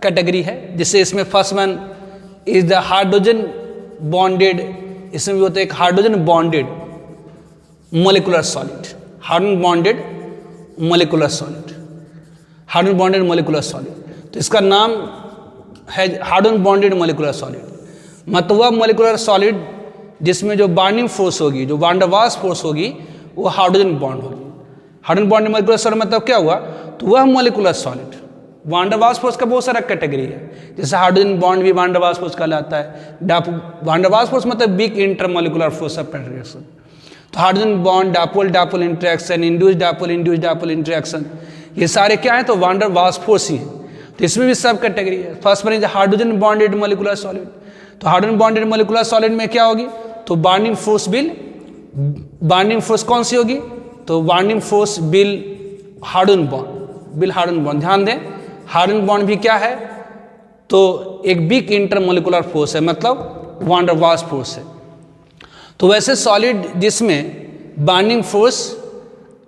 कैटेगरी है, जैसे इसमें first one is the hydrogen bonded, इसमें भी होता है एक hydrogen bonded molecular solid, hydrogen bonded molecular solid, hydrogen bonded molecular solid. तो इसका नाम है हाइड्रोजन बॉन्डेड मोलिकुलर सॉलिड। मतलब वह मोलिकुलर सॉलिड जिसमें जो बाइंडिंग फोर्स होगी, जो वान डर वाल्स फोर्स होगी, वो हाइड्रोजन बॉन्ड होगी। हाइड्रोजन बॉन्डेड मोलिकुलर सॉलिड मतलब क्या हुआ? तो वह मोलिकुलर सॉलिड, वान डर वाल्स फोर्स का बहुत सारा कैटेगरी है, जैसे हाइड्रोजन बॉन्ड भी वान डर वाल्स फोर्स कहलाता है, वान डर वाल्स फोर्स मतलब big intermolecular force of attraction. तो hydrogen bond, dipole interaction, induced dipole interaction, ये सारे क्या है? तो वान डर वाल्स फोर्स ही है। तो इसमें भी सब कैटेगरी है। First one is hydrogen bonded molecular solid. तो हाइड्रोजन बॉन्डेड मोलिकुलर सॉलिड में क्या होगी? तो binding force will binding force कौन सी होगी? तो binding force bill harden bond, bill harden bond. ध्यान दें, हार्डन बॉन्ड भी क्या है? तो एक वीक इंटरमोलिकुलर फोर्स है, मतलब वान डर वाल्स फोर्स है। तो वैसे सॉलिड जिसमें बाइंडिंग फोर्स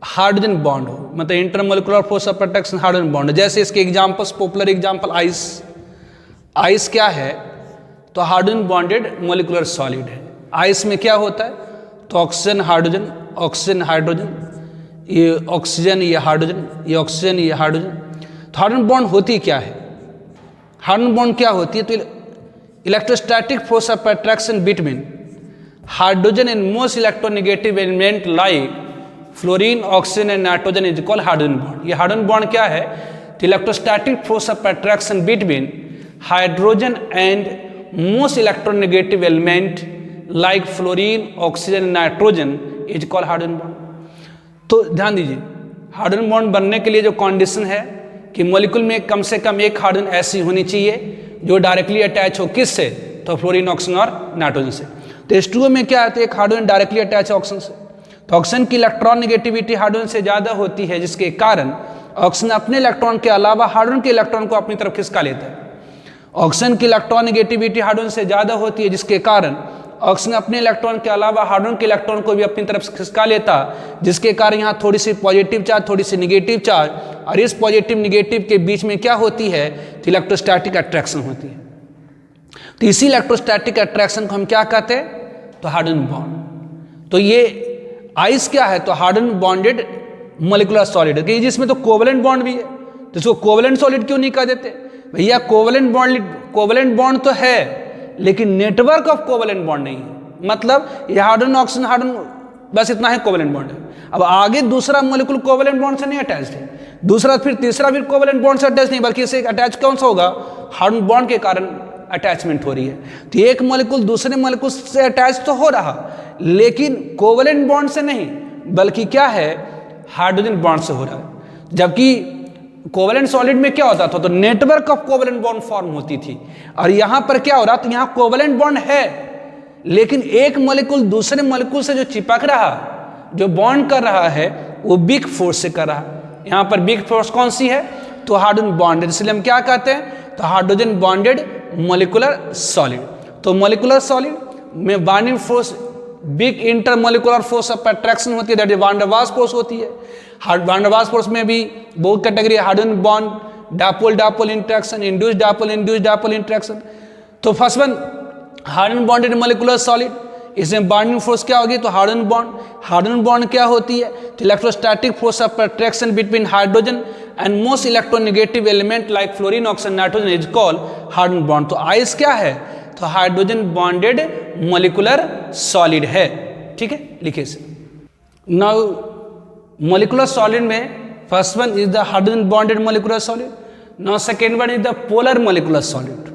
हाइड्रोजन बॉन्ड हो, मतलब intermolecular force of attraction hydrogen bond. जैसे इसके examples, popular example ice. Ice क्या है? तो हाइड्रोजन बॉन्डेड मोलिकुलर सॉलिड है। आइस में क्या होता है? तो ऑक्सीजन हाइड्रोजन, ऑक्सीजन हाइड्रोजन, ये ऑक्सीजन ये हाइड्रोजन, ये ऑक्सीजन ये हाइड्रोजन। तो हाइड्रोजन बॉन्ड होती क्या है? हाइड्रोजन बॉन्ड क्या होती है? तो electrostatic force of attraction between hydrogen and most electronegative element like fluorine, oxygen and nitrogen is called hydrogen bond. ये हाइड्रोजन बॉन्ड क्या है? तो electrostatic force of attraction between hydrogen and most electronegative element like fluorine, oxygen and nitrogen is called hydrogen bond. तो ध्यान दीजिए, hydrogen bond बनने के लिए जो कंडीशन है कि मॉलिक्यूल में कम से कम एक हाइड्रोजन ऐसी होनी चाहिए जो डायरेक्टली अटैच हो किससे? तो फ्लोरीन, ऑक्सीजन और नाइट्रोजन से। तो H2O में क्या है? एक हाइड्रोजन डायरेक्टली अटैच है ऑक्सीजन से। तो ऑक्सीजन की इलेक्ट्रॉन नेगेटिविटी हाइड्रोजन से ज़्यादा होती है, जिसके कारण ऑक्सीजन अपने इलेक्ट्रॉन के अलावा हाइड्रोजन के इलेक्ट्रॉन को अपनी तरफ खिसका लेता है। ऑक्सीजन की इलेक्ट्रॉन नेगेटिविटी हाइड्रोजन से ज़्यादा होती है, जिसके कारण ऑक्सीजन अपने इलेक्ट्रॉन के अलावा हाइड्रोजन के इलेक्ट्रॉन को भी अपनी तरफ खिसका लेता, जिसके कारण यहाँ थोड़ी सी पॉजिटिव चार्ज, थोड़ी सी निगेटिव चार्ज, और इस पॉजिटिव निगेटिव के बीच में क्या होती है? तो इलेक्ट्रोस्टैटिक अट्रैक्शन होती है। तो इसी इलेक्ट्रोस्टैटिक अट्रैक्शन को हम क्या कहते हैं? तो हाइड्रोजन बॉन्ड। तो ये आइस क्या है? तो हाइड्रोजन बॉन्डेड मोलिकुलर सॉलिड है, जिसमें तो कोवलेंट बॉन्ड भी है। तो इसको कोवलेंट सॉलिड क्यों नहीं कह देते? भैया कोवलेंट बॉन्ड तो है, लेकिन नेटवर्क ऑफ कोवलेंट बॉन्ड नहीं है। मतलब ये हाइड्रोजन, ऑक्सीजन, हाइड्रोजन, बस इतना है कोवलेंट बॉन्ड है। अब आगे दूसरा मोलिक्यूल कोवलेंट बॉन्ड से नहीं अटैच है, दूसरा फिर तीसरा फिर कोवलेंट बॉन्ड से अटैच नहीं, बल्कि इसे अटैच कौन सा होगा? हाइड्रोजन बॉन्ड के कारण अटैचमेंट हो रही है। तो एक मोलिक्यूल दूसरे मोलिक्यूल से अटैच तो हो रहा, लेकिन कोवलेंट बॉन्ड से नहीं, बल्कि क्या है? हाइड्रोजन बॉन्ड से हो रहा है। जबकि कोवलेंट सॉलिड में क्या होता था? तो network of covalent bond form होती थी। और यहां पर क्या हो रहा? तो यहां कोवलेंट बॉन्ड है, लेकिन एक मॉलिक्यूल दूसरे मॉलिक्यूल से जो चिपक रहा, जो बॉन्ड कर रहा है, वो बिग फोर्स से कर रहा। यहां पर बिग फोर्स कौन सी है? तो हाइड्रोजन बॉन्डेड। इसलिए हम क्या कहते हैं? तो हाइड्रोजन बॉन्डेड मोलिकुलर सॉलिड। तो मोलिकुलर सॉलिड में binding force big intermolecular force of attraction होती है, that is one der Waals force होती है। वान डर वाल्स फोर्स में भी बहुत कैटेगरी है, hydrogen bond, dipole dipole interaction, induced dipole interaction. तो first one hydrogen bonded molecular solid, इसमें बाइंडिंग फोर्स क्या होगी? तो हाइड्रोजन बॉन्ड। हाइड्रोजन बॉन्ड क्या होती है? तो electrostatic force of attraction between hydrogen and most electronegative element like fluorine, oxygen, nitrogen is called hydrogen bond. तो आइस क्या है? तो हाइड्रोजन बॉन्डेड मोलिकुलर सॉलिड है। ठीक है, लिखिए इसे। नाउ मोलिकुलर सॉलिड में first one is the hydrogen bonded molecular solid, now second one is the polar molecular solid.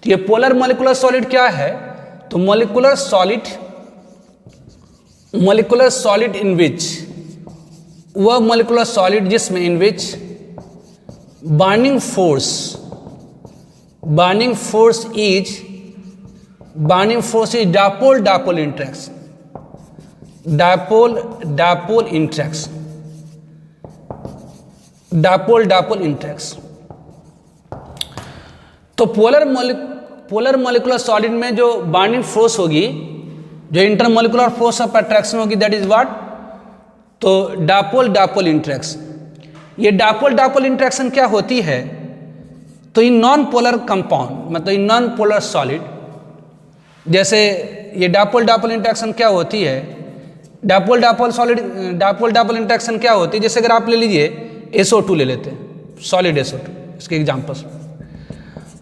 तो ये पोलर मोलिकुलर सॉलिड क्या है? तो मोलिकुलर सॉलिड इन विच, वह मोलिकुलर सॉलिड जिसमें in which binding force is dipole dipole interaction, dipole interaction. तो polar molecular solid में जो बाइंडिंग फोर्स होगी, जो इंटरमोलिकुलर फोर्स ऑफ अट्रैक्शन होगी, दैट इज व्हाट? तो डायपोल इंटरेक्शन। ये डायपोल इंटरेक्शन क्या होती है? तो इन नॉन पोलर कंपाउंड, मतलब इन नॉन पोलर सॉलिड, जैसे ये डायपोल इंटरेक्शन क्या होती है? डायपोल इंटरेक्शन क्या होती है? जैसे अगर आप ले लीजिए SO2 ले लेते हैं, सॉलिड SO2, इसके एग्जांपल्स।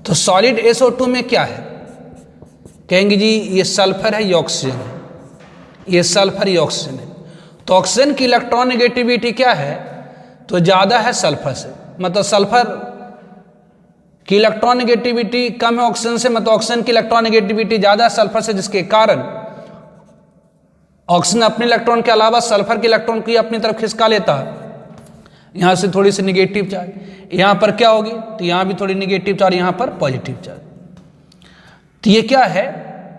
तो सॉलिड SO2 में क्या है? कहेंगे जी ये सल्फर है, ये ऑक्सीजन है, ये सल्फर, ये ऑक्सीजन है। तो ऑक्सीजन की इलेक्ट्रॉन नेगेटिविटी क्या है? तो ज़्यादा है सल्फर से, मतलब सल्फर की इलेक्ट्रॉन नेगेटिविटी कम है ऑक्सीजन से, मतलब ऑक्सीजन की इलेक्ट्रॉन नेगेटिविटी ज़्यादा है सल्फर से, जिसके कारण ऑक्सीजन अपने इलेक्ट्रॉन के अलावा सल्फर के इलेक्ट्रॉन को अपनी तरफ खिसका लेता है। यहाँ से थोड़ी सी निगेटिव चार्ज, यहाँ पर क्या होगी? तो यहाँ भी थोड़ी निगेटिव चार्ज, यहाँ पर पॉजिटिव चार्ज। तो ये क्या है?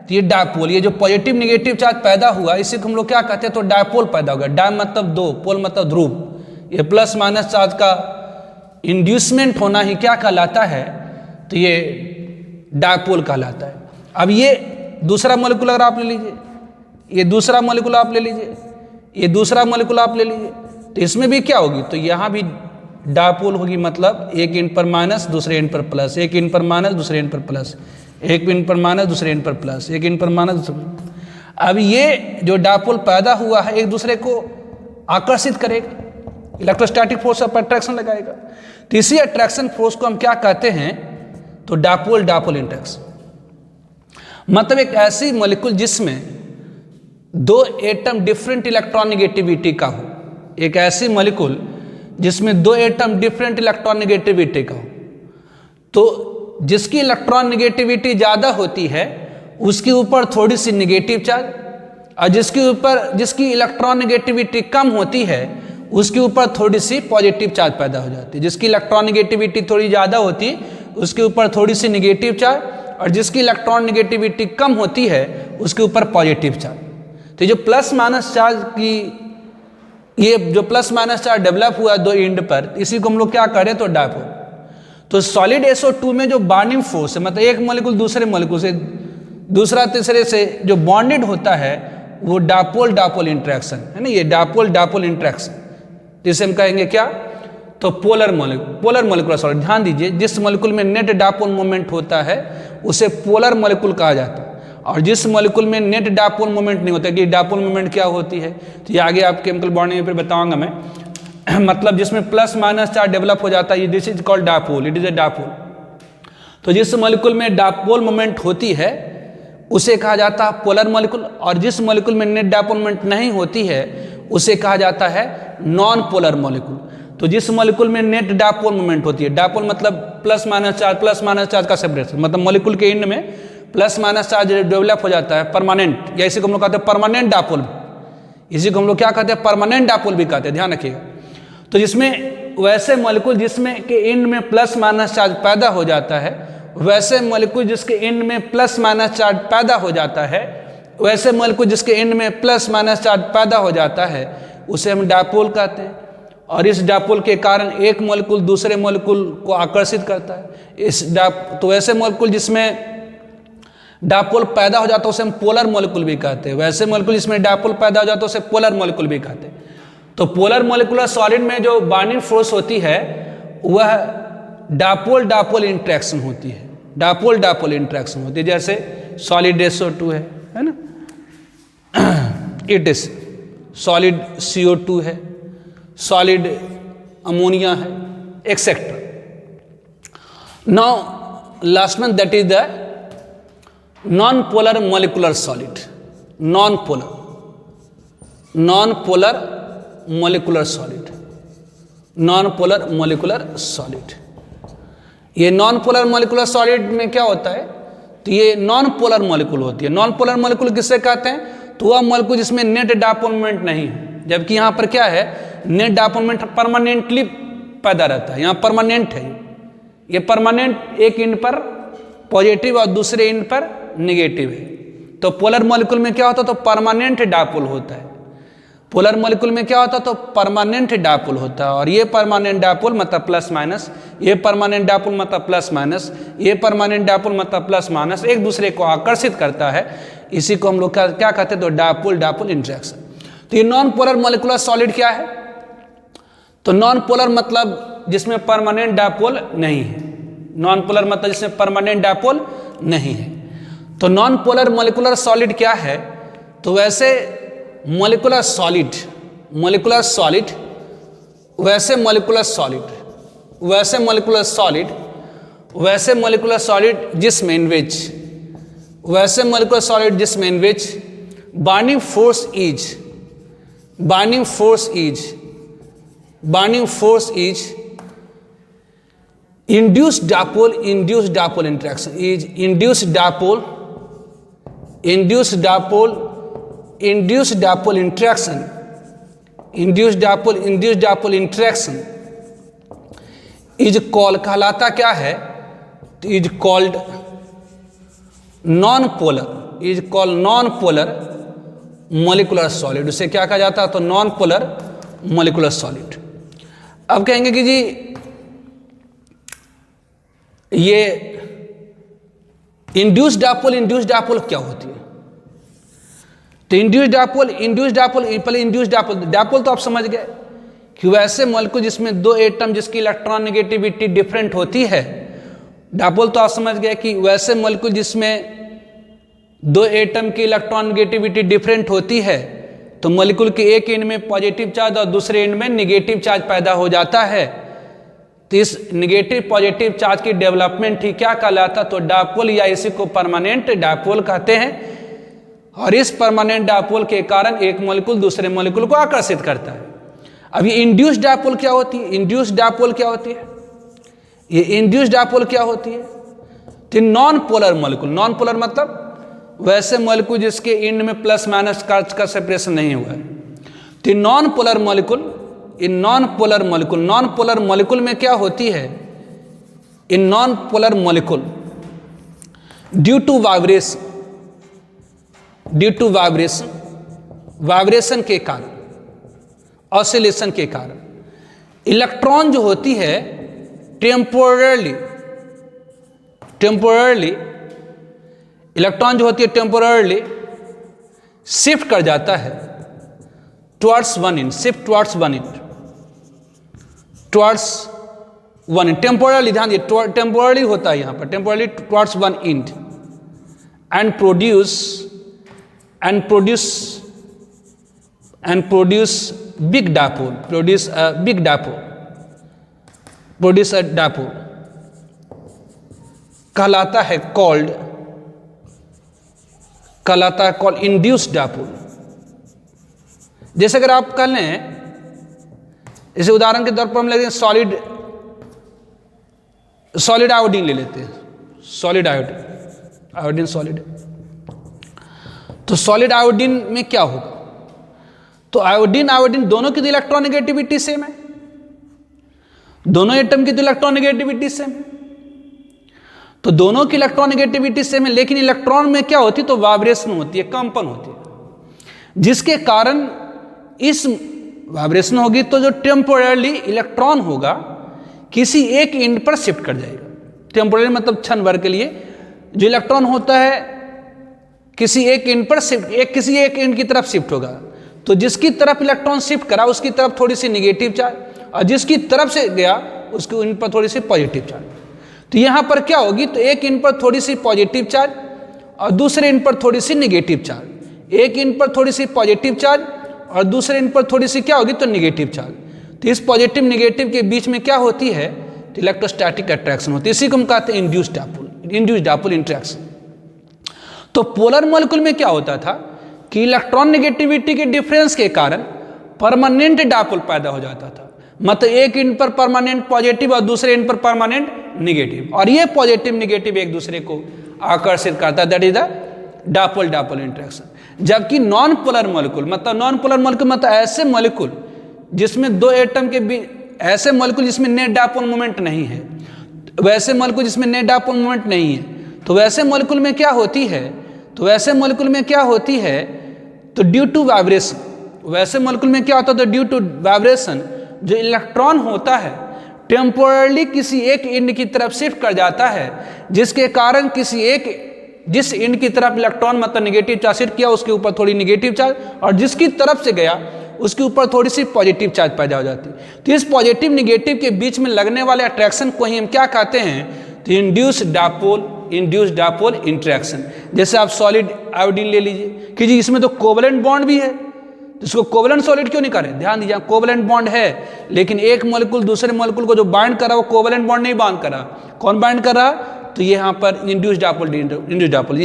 तो ये डायपोल, ये जो पॉजिटिव नेगेटिव चार्ज पैदा हुआ इसी को हम लोग क्या कहते हैं, तो डायपोल पैदा होगा। डाय मतलब दो, पोल मतलब ध्रुव। ये प्लस माइनस चार्ज का इंड्यूसमेंट होना ही क्या कहलाता है, तो ये डायपोल कहलाता है। अब ये दूसरा मॉलिक्यूल अगर आप ले लीजिए, ये दूसरा मॉलिक्यूल आप ले लीजिए, ये दूसरा मॉलिक्यूल आप ले लीजिए, तो इसमें भी क्या होगी, तो यहाँ भी डायपोल होगी। मतलब एक एंड पर माइनस दूसरे एंड पर प्लस, एक एंड पर माइनस दूसरे एंड पर प्लस, एक एंड पर माइनस दूसरे एंड पर प्लस, एक एंड पर माइनस दूसरे। अब ये जो डायपोल पैदा हुआ है एक दूसरे को आकर्षित करेगा, इलेक्ट्रोस्टैटिक फोर्स ऑफ अट्रैक्शन लगाएगा। तो इसी अट्रैक्शन फोर्स को हम क्या कहते हैं, तो डायपोल डायपोल इंटरेक्शन। मतलब एक ऐसी मॉलिक्यूल जिसमें दो एटम डिफरेंट इलेक्ट्रॉन नेगेटिविटी का हो, एक ऐसी मॉलिक्यूल जिसमें दो एटम डिफरेंट इलेक्ट्रॉन नेगेटिविटी का हो, तो जिसकी इलेक्ट्रॉन नेगेटिविटी ज़्यादा होती है उसके ऊपर थोड़ी सी नेगेटिव चार्ज, और जिसकी इलेक्ट्रॉन नेगेटिविटी कम होती है उसके ऊपर थोड़ी सी पॉजिटिव चार्ज पैदा हो जाती है। जिसकी इलेक्ट्रॉन नेगेटिविटी थोड़ी ज़्यादा होती है उसके ऊपर थोड़ी सी नेगेटिव चार्ज, और जिसकी इलेक्ट्रॉन नेगेटिविटी कम होती है उसके ऊपर पॉजिटिव चार्ज। तो जो प्लस माइनस चार्ज की, ये जो प्लस माइनस चार्ज डेवलप हुआ दो एंड पर, इसी को हम लोग क्या करें, तो डायपोल। तो सॉलिड SO2 में जो बॉन्डिंग फोर्स है, मतलब एक मॉलिक्यूल दूसरे मॉलिक्यूल से, दूसरा तीसरे से जो बॉन्डेड होता है वो डायपोल डायपोल इंटरेक्शन है ना, ये डायपोल डायपोल इंटरेक्शन, जिसे हम कहेंगे क्या, तो पोलर मॉलिक्यूलर सॉलिड। ध्यान दीजिए, जिस मॉलिक्यूल में नेट डायपोल मोमेंट होता है उसे पोलर मॉलिक्यूल कहा जाता है, और जिस मॉलिक्यूल में नेट डायपोल मोमेंट नहीं होता, कि डायपोल मोमेंट क्या होती है तो ये आगे आप केमिकल बॉन्डिंग में फिर बताऊंगा मैं। मतलब जिसमें प्लस माइनस चार्ज डेवलप हो जाता है, this is called dipole, it is a dipole. तो जिस मॉलिक्यूल में डायपोल मोमेंट होती है उसे कहा जाता है पोलर मॉलिक्यूल, और जिस मॉलिक्यूल में नेट डायपोल मोमेंट नहीं होती है उसे कहा जाता है नॉन पोलर मॉलिक्यूल। तो जिस मॉलिक्यूल में नेट डायपोल मोमेंट होती है, डायपोल मतलब प्लस माइनस चार्ज का सेपरेशन, मतलब मॉलिक्यूल के एंड में प्लस माइनस चार्ज डेवलप हो जाता है परमानेंट, या इसी को हम लोग कहते हैं परमानेंट डायपोल, इसी को हम लोग क्या कहते हैं, परमानेंट डायपोल भी कहते हैं, ध्यान रखिएगा। तो जिसमें वैसे मॉलिक्यूल जिसमें के एंड में प्लस माइनस चार्ज पैदा हो जाता है, वैसे मॉलिक्यूल जिसके एंड में प्लस माइनस चार्ज पैदा हो जाता है, वैसे मॉलिक्यूल जिसके एंड में प्लस माइनस चार्ज पैदा हो जाता है उसे हम डायपोल कहते हैं। और इस डायपोल के कारण एक मॉलिक्यूल दूसरे मॉलिक्यूल को आकर्षित करता है। तो वैसे मॉलिक्यूल जिसमें डायपोल पैदा हो जाता है उसे हम पोलर मॉलिक्यूल भी कहते हैं, वैसे मॉलिक्यूल जिसमें डायपोल पैदा हो जाता है उसे पोलर मॉलिक्यूल भी कहते हैं। तो पोलर मॉलिक्यूलर सॉलिड में जो बॉन्डिंग फोर्स होती है वह डायपोल डायपोल इंटरेक्शन होती है, डायपोल डायपोल इंटरेक्शन होती है। जैसे सॉलिड SO2 है ना, इट इज सॉलिड CO2 है, सॉलिड अमोनिया है, etcetera. Now last one, that is the non polar molecular solid, non polar molecular solid, non polar molecular solid. ये नॉन पोलर मॉलिक्यूलर सॉलिड में क्या होता है, तो ये नॉन पोलर मॉलिक्यूल होती है। नॉन पोलर मॉलिक्यूल किससे कहते हैं, तो वह मॉलिक्यूल जिसमें नेट डायपोल मोमेंट नहीं है, जबकि यहाँ पर क्या है, नेट डायपोल मोमेंट परमानेंटली पैदा रहता है, यहाँ परमानेंट है, ये परमानेंट, एक एंड पर पॉजिटिव और दूसरे एंड पर नेगेटिव है। तो पोलर मॉलिक्यूल में क्या होता है, तो परमानेंट डायपोल होता है। पोलर मॉलिक्यूल में क्या होता है, तो परमानेंट डायपोल होता है, और ये परमानेंट डायपोल मतलब प्लस माइनस, ये परमानेंट डायपोल मतलब प्लस माइनस, ये परमानेंट डायपोल मतलब प्लस माइनस, एक दूसरे को आकर्षित करता है। इसी को हम लोग क्या कहते हैं, तो डायपोल डायपोल इंटरेक्शन। तो ये नॉन पोलर मॉलिक्यूलर सॉलिड क्या है, तो नॉन पोलर मतलब जिसमें परमानेंट डायपोल नहीं है, नॉन पोलर मतलब जिसमें परमानेंट डायपोल नहीं है। तो नॉन पोलर मॉलिक्यूलर सॉलिड क्या है, तो वैसे मॉलिक्यूलर सॉलिड वैसे मॉलिक्यूलर सॉलिड जिसमें in which bonding force is induced dipole interaction is induced dipole interaction is called, कहलाता क्या है, is called non polar is called non polar molecular solid. उसे क्या कहा जाता है? तो नॉन पोलर मॉलिक्यूलर सॉलिड। अब कहेंगे कि जी ये इंड्यूस्ड डायपोल क्या होती है? तो इंड्यूस्ड डायपोल तो आप समझ गए कि वैसे मॉलिक्यूल जिसमें दो एटम जिसकी इलेक्ट्रॉन नेगेटिविटी डिफरेंट होती है। डायपोल तो आप समझ गए कि वैसे मॉलिक्यूल जिसमें दो एटम की इलेक्ट्रॉन नेगेटिविटी डिफरेंट होती है, तो मॉलिक्यूल के एक एंड में पॉजिटिव चार्ज और दूसरे एंड में नेगेटिव चार्ज पैदा हो जाता है। तो इस नेगेटिव पॉजिटिव चार्ज की डेवलपमेंट ही क्या कहलाता? तो डायपोल, या इसी को परमानेंट डायपोल कहते हैं। और इस परमानेंट डायपोल के कारण एक मॉलिक्यूल दूसरे मॉलिक्यूल को आकर्षित करता है। अब ये इंड्यूस्ड डायपोल क्या होती है? इंड्यूस्ड डायपोल क्या होती है? ये इंड्यूस्ड डायपोल क्या होती है? तो non polar molecule, non polar मतलब वैसे मॉलिक्यूल जिसके एंड में प्लस माइनस चार्ज का सेपरेशन नहीं हुआ है। तो नॉन पोलर मॉलिक्यूल, इन नॉन पोलर मॉलिक्यूल में क्या होती है? इन non polar molecule due to vibration के कारण, ऑसिलेशन के कारण इलेक्ट्रॉन जो होती है टेम्पोरली इलेक्ट्रॉन जो होती है टेम्पोरली शिफ्ट कर जाता है टुवर्ड्स वन एंड, टेम्पोरली, ध्यान दिए, टेम्पोरली होता है यहाँ पर, temporarily towards one and and produce big dipole, produce a dipole कहलाता है कॉल्ड इंड्यूस्ड डायपोल। जैसे अगर आप कह लें, इसे उदाहरण के तौर पर हम लेते हैं सॉलिड आयोडीन ले लेते हैं, सॉलिड आयोडीन सॉलिड। तो सॉलिड आयोडीन में क्या होगा? तो आयोडीन दोनों की तो इलेक्ट्रॉन नेगेटिविटी सेम है, दोनों एटम की तो इलेक्ट्रॉन नेगेटिविटी सेम है, तो दोनों की इलेक्ट्रॉन नेगेटिविटी सेम है, लेकिन इलेक्ट्रॉन में क्या होती है? तो वाइब्रेशन होती है, कंपन होती है, जिसके कारण इस वाइब्रेशन होगी तो जो टेम्पोरली इलेक्ट्रॉन होगा किसी एक एंड पर शिफ्ट कर जाएगा। टेम्पोरली मतलब क्षण भर के लिए जो इलेक्ट्रॉन होता है किसी एक एंड पर किसी एक एंड की तरफ शिफ्ट होगा। तो जिसकी तरफ इलेक्ट्रॉन शिफ्ट करा उसकी तरफ थोड़ी सी निगेटिव चार्ज, और जिसकी तरफ से गया उसके एंड पर थोड़ी सी पॉजिटिव चार्ज। तो यहाँ पर क्या होगी? तो एक एंड पर थोड़ी सी पॉजिटिव चार्ज और दूसरे एंड पर थोड़ी सी निगेटिव चार्ज, एक एंड पर थोड़ी सी पॉजिटिव चार्ज और दूसरे एंड पर थोड़ी सी क्या होगी? तो निगेटिव चार्ज। तो इस पॉजिटिव निगेटिव के बीच में क्या होती है? तो इलेक्ट्रोस्टैटिक अट्रैक्शन होती है। इसी को हम कहते हैं इंड्यूस्ड डायपोल इंटरेक्शन। तो पोलर मॉलिक्यूल में क्या होता था कि इलेक्ट्रॉन नेगेटिविटी के डिफरेंस के कारण परमानेंट डायपोल पैदा हो जाता था। मतलब एक एंड पर परमानेंट पॉजिटिव और दूसरे एंड पर परमानेंट निगेटिव, और ये पॉजिटिव निगेटिव एक दूसरे को आकर्षित करता है, that is the dipole interaction. जबकि नॉन पोलर मॉलिक्यूल मतलब ऐसे मॉलिक्यूल जिसमें दो एटम के बीच, ऐसे मॉलिक्यूल जिसमें नेट डायपोल मोमेंट नहीं है, वैसे मॉलिक्यूल जिसमें नेट डायपोल मोमेंट नहीं है, तो वैसे मॉलिक्यूल में क्या होती है? तो ड्यू टू वाइब्रेशन, वैसे मॉलिक्यूल में क्या होता है? तो ड्यू टू वाइब्रेशन जो इलेक्ट्रॉन होता है टेम्पोरली किसी एक एंड की तरफ शिफ्ट कर जाता है, जिसके कारण जिस एंड की तरफ इलेक्ट्रॉन मतलब नेगेटिव चार्ज शिफ्ट किया उसके ऊपर थोड़ी नेगेटिव चार्ज, और जिसकी तरफ से गया उसके ऊपर थोड़ी सी पॉजिटिव चार्ज पैदा हो जाती है। तो इस पॉजिटिव निगेटिव के बीच में लगने वाले अट्रैक्शन को ही हम क्या कहते हैं? तो इंड्यूस्ड डायपोल इंटरेक्शन। जैसे आप सॉलिड आयोडीन ले लीजिए कि जी इसमें तो कोवलेंट बॉन्ड भी है, तो इसको कोवलेंट सॉलिड क्यों नहीं करें? ध्यान दीजिए, कोवलेंट बॉन्ड है, लेकिन एक मॉलिक्यूल दूसरे मॉलिक्यूल को जो बाइंड कर रहा है वो कोवलेंट बॉन्ड नहीं बाइंड कर रहा। कौन बाइंड कर रहा? तो ये यहाँ पर इंड्यूस्ड डायपोल।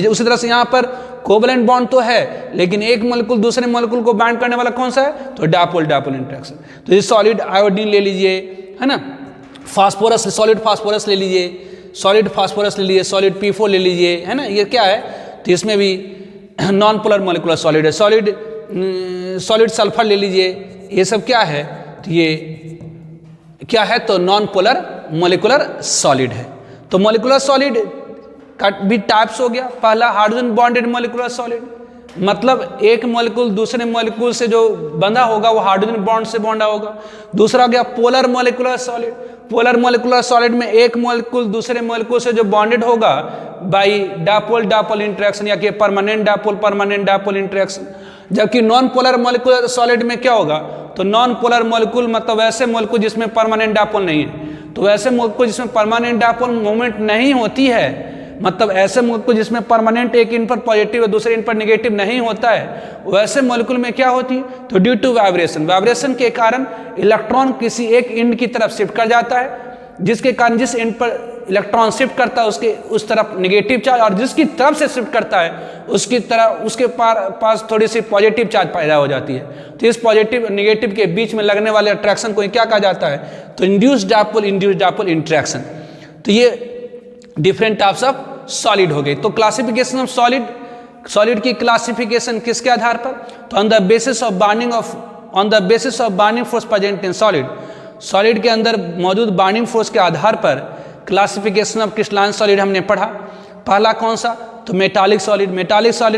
उसी तरह से यहाँ पर कोवलेंट बॉन्ड तो है, लेकिन एक मॉलिक्यूल दूसरे मॉलिक्यूल को बाइंड करने वाला कौन सा है? तो डायपोल इंटरेक्शन। तो ये सॉलिड आयोडीन ले लीजिए, है ना, फास्फोरस, सॉलिड फास्फोरस ले लीजिए, सॉलिड P4 ले लीजिए, है ना, ये क्या है? तो इसमें भी नॉन पोलर मॉलिक्यूलर सॉलिड है। सॉलिड सल्फर ले लीजिए, ये सब क्या है? तो ये क्या है? तो नॉन पोलर मॉलिक्यूलर सॉलिड है। तो मॉलिक्यूलर सॉलिड का भी टाइप्स हो गया। पहला हाइड्रोजन बॉन्डेड मॉलिक्यूलर सॉलिड, मतलब एक मॉलिक्यूल दूसरे मॉलिक्यूल से जो बंधा होगा वो हाइड्रोजन बॉन्ड से बॉन्डा होगा। दूसरा हो गया polar molecular solid. Polar molecular solid में एक मॉलिक्यूल दूसरे मॉलिक्यूल से जो बॉन्डेड होगा बाई डायपोल डायपोल इंटरेक्शन या कि परमानेंट डायपोल इंटरेक्शन। जबकि नॉन पोलर मॉलिक्यूलर सॉलिड में क्या होगा, तो नॉन पोलर मॉलिक्यूल मतलब वैसे मॉलिक्यूल जिसमें परमानेंट डायपोल नहीं है। तो वैसे मॉलिक्यूल जिसमें परमानेंट डायपोल मूवमेंट नहीं होती है, मतलब ऐसे मॉलिक्यूल जिसमें परमानेंट एक इन पर पॉजिटिव और दूसरे इन पर नेगेटिव नहीं होता है, वैसे मॉलिक्यूल में क्या होती है, तो ड्यू टू वाइब्रेशन के कारण इलेक्ट्रॉन किसी एक इंड की तरफ शिफ्ट कर जाता है, जिसके कारण जिस इंड पर इलेक्ट्रॉन शिफ्ट करता है उस तरफ नेगेटिव चार्ज, और जिसकी तरफ से शिफ्ट करता है उसके पास थोड़ी सी पॉजिटिव चार्ज पैदा हो जाती है। तो इस पॉजिटिव नेगेटिव के बीच में लगने वाले अट्रैक्शन को क्या कहा जाता है, तो इंड्यूस्ड डायपोल इंटरेक्शन। तो ये डिफरेंट टाइप्स ऑफ सॉलिड हो गई। तो क्लासिफिकेशन ऑफ सॉलिड की क्लासिफिकेशन किसके आधार पर, तो on the basis of burning force present in solid के अंदर मौजूद बार्निंग फोर्स के आधार पर क्लासिफिकेशन ऑफ क्रिस्टलाइन सॉलिड हमने पढ़ा। पहला कौन सा, तो मेटालिक सॉलिड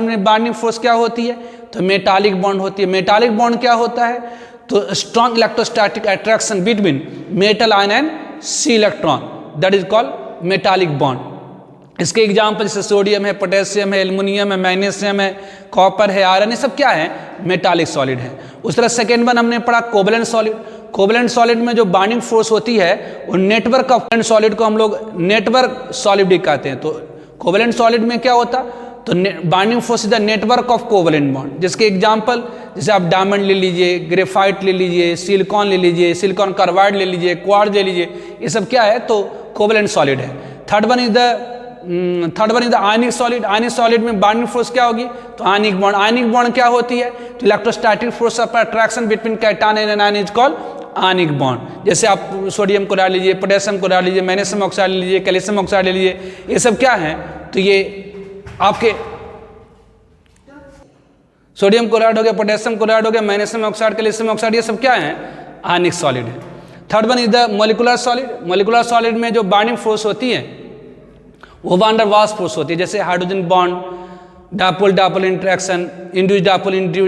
में बार्निंग फोर्स क्या होती है, तो मेटालिक बॉन्ड होती है। मेटालिक बॉन्ड क्या होता है, तो strong electrostatic attraction between metal ion and sea electron, that is called metallic bond. इसके एग्जाम्पल जैसे सोडियम है, पोटेशियम है, एल्युमिनियम है, मैग्नीशियम है, कॉपर है, आयरन, ये सब क्या है, मेटालिक सॉलिड है। उस तरह सेकेंड वन हमने पढ़ा कोवलेंट सॉलिड। कोवलेंट सॉलिड में जो बाइंडिंग फोर्स होती है वो नेटवर्क ऑफ सॉलिड को हम लोग नेटवर्क सॉलिड भी कहते हैं। तो कोवलेंट सॉलिड में क्या होता, तो binding force is the network of covalent bond. जिसके एग्जाम्पल जैसे आप डायमंड ले लीजिए, ग्रेफाइट ले लीजिए, सिलिकॉन ले लीजिए, सिलिकॉन कार्बाइड ले लीजिए, क्वार्ट्ज ले लीजिए, ये सब क्या है, तो कोवलेंट सॉलिड है। Third one is the ionic solid. Ionic solid में बाइंडिंग फोर्स क्या होगी, तो आयनिक बॉन्ड। आयनिक बॉन्ड क्या होती है, तो electrostatic force of attraction between cation and ion is called ionic bond. जैसे आप सोडियम को डाल लीजिए, पोटेशियम को डाल लीजिए, मैग्नीशियम ऑक्साइड ले लीजिए, कैल्शियम ऑक्साइड ले लीजिए, ये सब क्या है, तो ये आपके सोडियम क्लोराइड हो गया, पोटेशियम क्लोराइड हो गया, मैग्नीशियम ऑक्साइड, कैल्शियम ऑक्साइड, ये सब क्या है, आयनिक सॉलिड है। Third one is the molecular solid. Molecular solid में जो बाइंडिंग फोर्स होती है वो वान डर वाल्स फोर्स होती है। जैसे hydrogen bond, dipole interaction, induced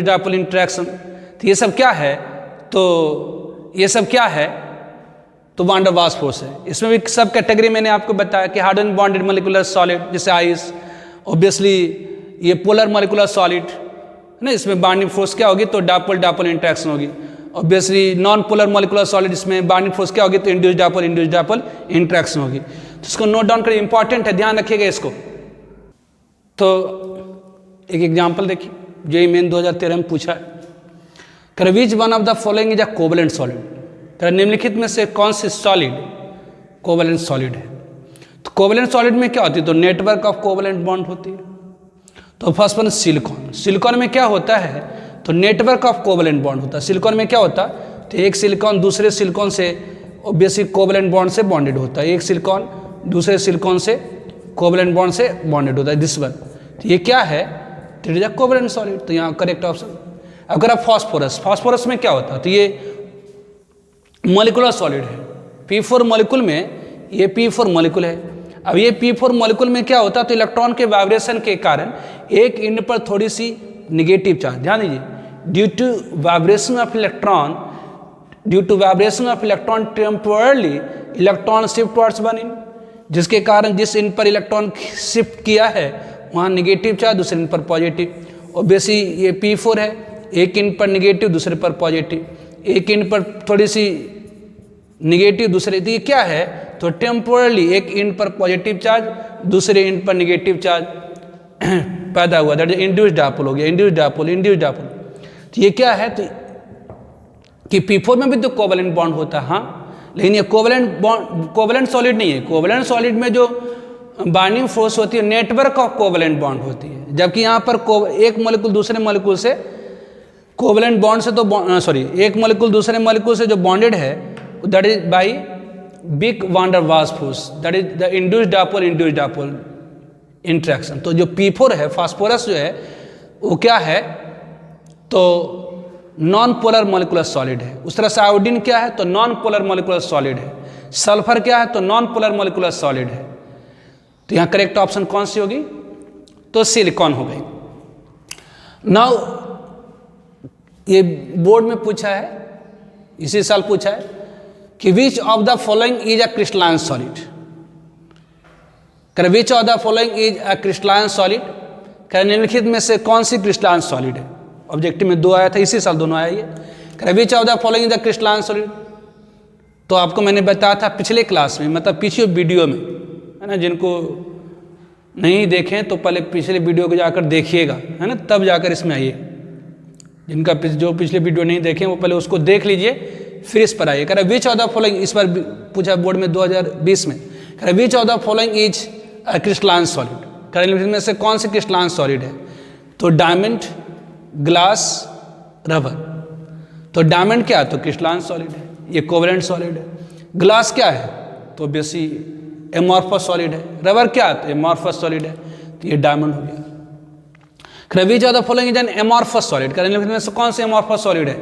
dipole interaction, तो ये सब क्या है, तो ये सब क्या है, तो वान डर वाल्स फोर्स है। इसमें भी सब कैटेगरी मैंने आपको बताया कि हाइड्रोजन बॉन्डेड मॉलिक्यूलर सॉलिड जैसे आइस, ऑब्वियसली ये पोलर मॉलिक्यूलर सॉलिड है ना, इसमें बाइंडिंग फोर्स क्या होगी, तो डायपोल इंटरेक्शन होगी। Obviously non polar molecular solid, इसमें बाइंडिंग फोर्स क्या होगी, तो इंड्यूस्ड डायपोल इंटरेक्शन होगी। तो इसको नोट डाउन करिए, इंपॉर्टेंट है, ध्यान रखिएगा इसको। तो एक एग्जांपल देखिए, जेईई मेन 2013 में पूछा है, कर which one of the following is a covalent solid. कर निम्नलिखित में से कौन सी सॉलिड कोवलेंट सॉलिड है। तो कोवलेंट सॉलिड में क्या होती है, तो नेटवर्क ऑफ कोवलेंट बॉन्ड होती है। तो फर्स्ट वन सिलिकॉन। सिलिकॉन में क्या होता है, तो नेटवर्क ऑफ कोवलेंट बॉन्ड होता है। सिलिकॉन में क्या होता है, तो एक सिलिकॉन दूसरे सिलिकॉन से ऑब्वियसली कोवलेंट बॉन्ड से बॉन्डेड होता है। एक सिलिकॉन दूसरे सिलिकॉन से कोवलेंट बॉन्ड से बॉन्डेड होता है, दिस वन। तो ये क्या है, तो it is a covalent solid. तो यहाँ करेक्ट ऑप्शन। अगर आप फास्फोरस में क्या होता है, तो ये मॉलिक्यूलर सॉलिड है। P4 मॉलिक्यूल में ये P4 मॉलिक्यूल है। अब ये P4 मॉलिक्यूल में क्या होता है, तो इलेक्ट्रॉन के वाइब्रेशन के कारण एक इंड पर थोड़ी सी निगेटिव चार्ज, ध्यान दीजिए, due to vibration of electron temporarily electron shift towards one end, जिसके कारण जिस इंड पर इलेक्ट्रॉन शिफ्ट किया है वहाँ निगेटिव चार्ज, दूसरे इंड पर पॉजिटिव। ऑब्वियसली ये P4 है, एक इंड पर निगेटिव दूसरे पर पॉजिटिव, एक इंड पर थोड़ी सी निगेटिव दूसरे, तो ये क्या है, तो टेम्पोरली एक इंड पर पॉजिटिव चार्ज दूसरे इंड पर निगेटिव चार्ज पैदा हुआ, दैट इज इंड्यूस्ड डायपोल हो गया, इंड्यूस्ड डायपोल। तो ये क्या है, तो कि P4 में भी तो कोवलेंट बॉन्ड होता है, हाँ, लेकिन ये कोवलेंट सॉलिड नहीं है। कोवलेंट सॉलिड में जो बाइंडिंग फोर्स होती है नेटवर्क ऑफ कोवलेंट बॉन्ड होती है, जबकि यहाँ पर एक मॉलिक्यूल दूसरे मॉलिक्यूल से कोवलेंट बॉन्ड से तो एक मॉलिक्यूल दूसरे मॉलिक्यूल से जो बॉन्डेड है, that is by big van der Waals force, that is the induced dipole interaction. तो जो P4 है, फास्फोरस जो है, वो क्या है, तो नॉन पोलर मॉलिक्यूलर सॉलिड है। उस तरह से आयोडीन क्या है, तो नॉन पोलर मॉलिक्यूलर सॉलिड है। सल्फर क्या है, तो नॉन पोलर मॉलिक्यूलर सॉलिड है। तो यहाँ करेक्ट ऑप्शन कौन सी होगी? तो सिलिकॉन हो गई। नाउ ये बोर्ड में पूछा है, इसी साल पूछा है कि which of the following is a crystalline solid. कह which of the following is a crystalline solid, कह निम्नलिखित में से कौन सी क्रिस्टलाइन सॉलिड है। ऑब्जेक्टिव में 2 आया था, इसी साल दोनों आया ये। कह which of the following is the crystalline solid, तो आपको मैंने बताया था पिछले क्लास में, मतलब पिछले वीडियो में, है ना। जिनको नहीं देखें तो पहले पिछले वीडियो को जाकर देखिएगा, है ना, तब जाकर इसमें आइए। जिनका जो पिछले वीडियो नहीं देखें वो पहले उसको देख लीजिए, फिर इस पर आइए। कह रहा विच ऑफ द फॉलोइंग, इस बार पूछा बोर्ड में 2020 में, कह रहा विच of the following is a crystalline solid, कह रहा में से कौन सी क्रिस्टलाइन सॉलिड है। तो डायमंड, ग्लास, रबर। तो डायमंड क्या है? तो क्रिस्टलाइन सॉलिड है, ये कोवेलेंट सॉलिड है। ग्लास क्या है? तो बेसी एमॉर्फस सॉलिड है। रबर क्या है? तो एमॉर्फस सॉलिड है, तो ये डायमंड हो गया। विच of the following is an amorphous solid, में से कौन से एमॉर्फस सॉलिड है?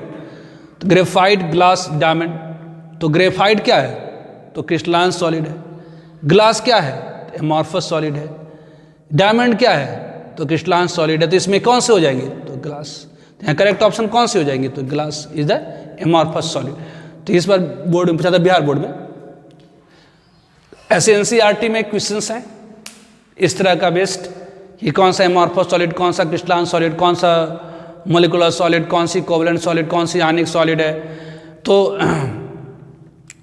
तो ग्रेफाइट, ग्लास, डायमंड। तो ग्रेफाइट क्या है? तो क्रिस्टलाइन सॉलिड है। ग्लास क्या है? तो एमॉर्फस सॉलिड है। डायमंड क्या है? तो क्रिस्टलाइन सॉलिड है। तो इसमें कौन से हो जाएंगे? तो ग्लास। तो यहाँ करेक्ट ऑप्शन कौन से हो जाएंगे? तो glass is the amorphous solid. तो इस बार बोर्ड में पूछा था, बिहार बोर्ड में। ऐसे एनसीईआरटी में क्वेश्चंस हैं इस तरह का बेस्ड, कि कौन सा एमॉर्फस सॉलिड, कौन सा क्रिस्टलाइन सॉलिड, कौन सा मोलिकुलर सॉलिड, कौन सी कोवेलेंट सॉलिड, कौन सी आयनिक सॉलिड है। तो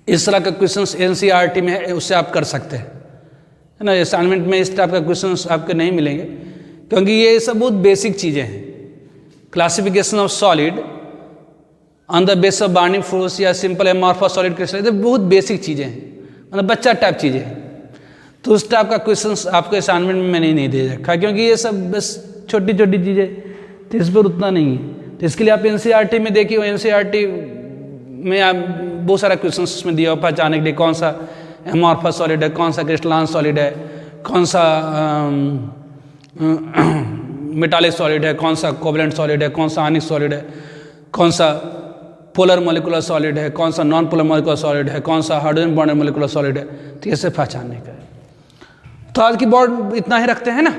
इस तरह का क्वेश्चंस एनसीईआरटी में है, उससे आप कर सकते हैं, है ना। असाइनमेंट में इस टाइप का क्वेश्चंस आपके नहीं मिलेंगे, क्योंकि ये सब बहुत बेसिक चीज़ें हैं। Classification of solid on the base of bonding force या सिंपल एमॉर्फस सॉलिड क्रिस्टल, बहुत बेसिक चीज़ें हैं, मतलब बच्चा टाइप चीज़ें हैं। तो उस टाइप का क्वेश्चंस आपको असाइनमेंट में मैंने नहीं दे रखा, क्योंकि ये सब बस छोटी छोटी चीज़ें, तो इस पर उतना नहीं है। तो इसके लिए आप एनसीईआरटी में देखिए, एनसीईआरटी में आप बहुत सारा क्वेश्चन उसमें दिया हो पहचानने के लिए, कौन सा एमॉर्फस सॉलिड है, कौन सा क्रिस्टलाइन सॉलिड है, कौन सा मेटालिक सॉलिड है, कौन सा कोवेलेंट सॉलिड है, कौन सा आयनिक सॉलिड है, कौन सा पोलर मोलिकुलर सॉलिड है, कौन सा नॉन पोलर मोलिकुलर सॉलिड है, कौन सा हाइड्रोजन बॉन्डेड मोलिकुलर सॉलिड है। तो ये सब पहचानने का है। तो आज की बोर्ड इतना ही रखते हैं ना।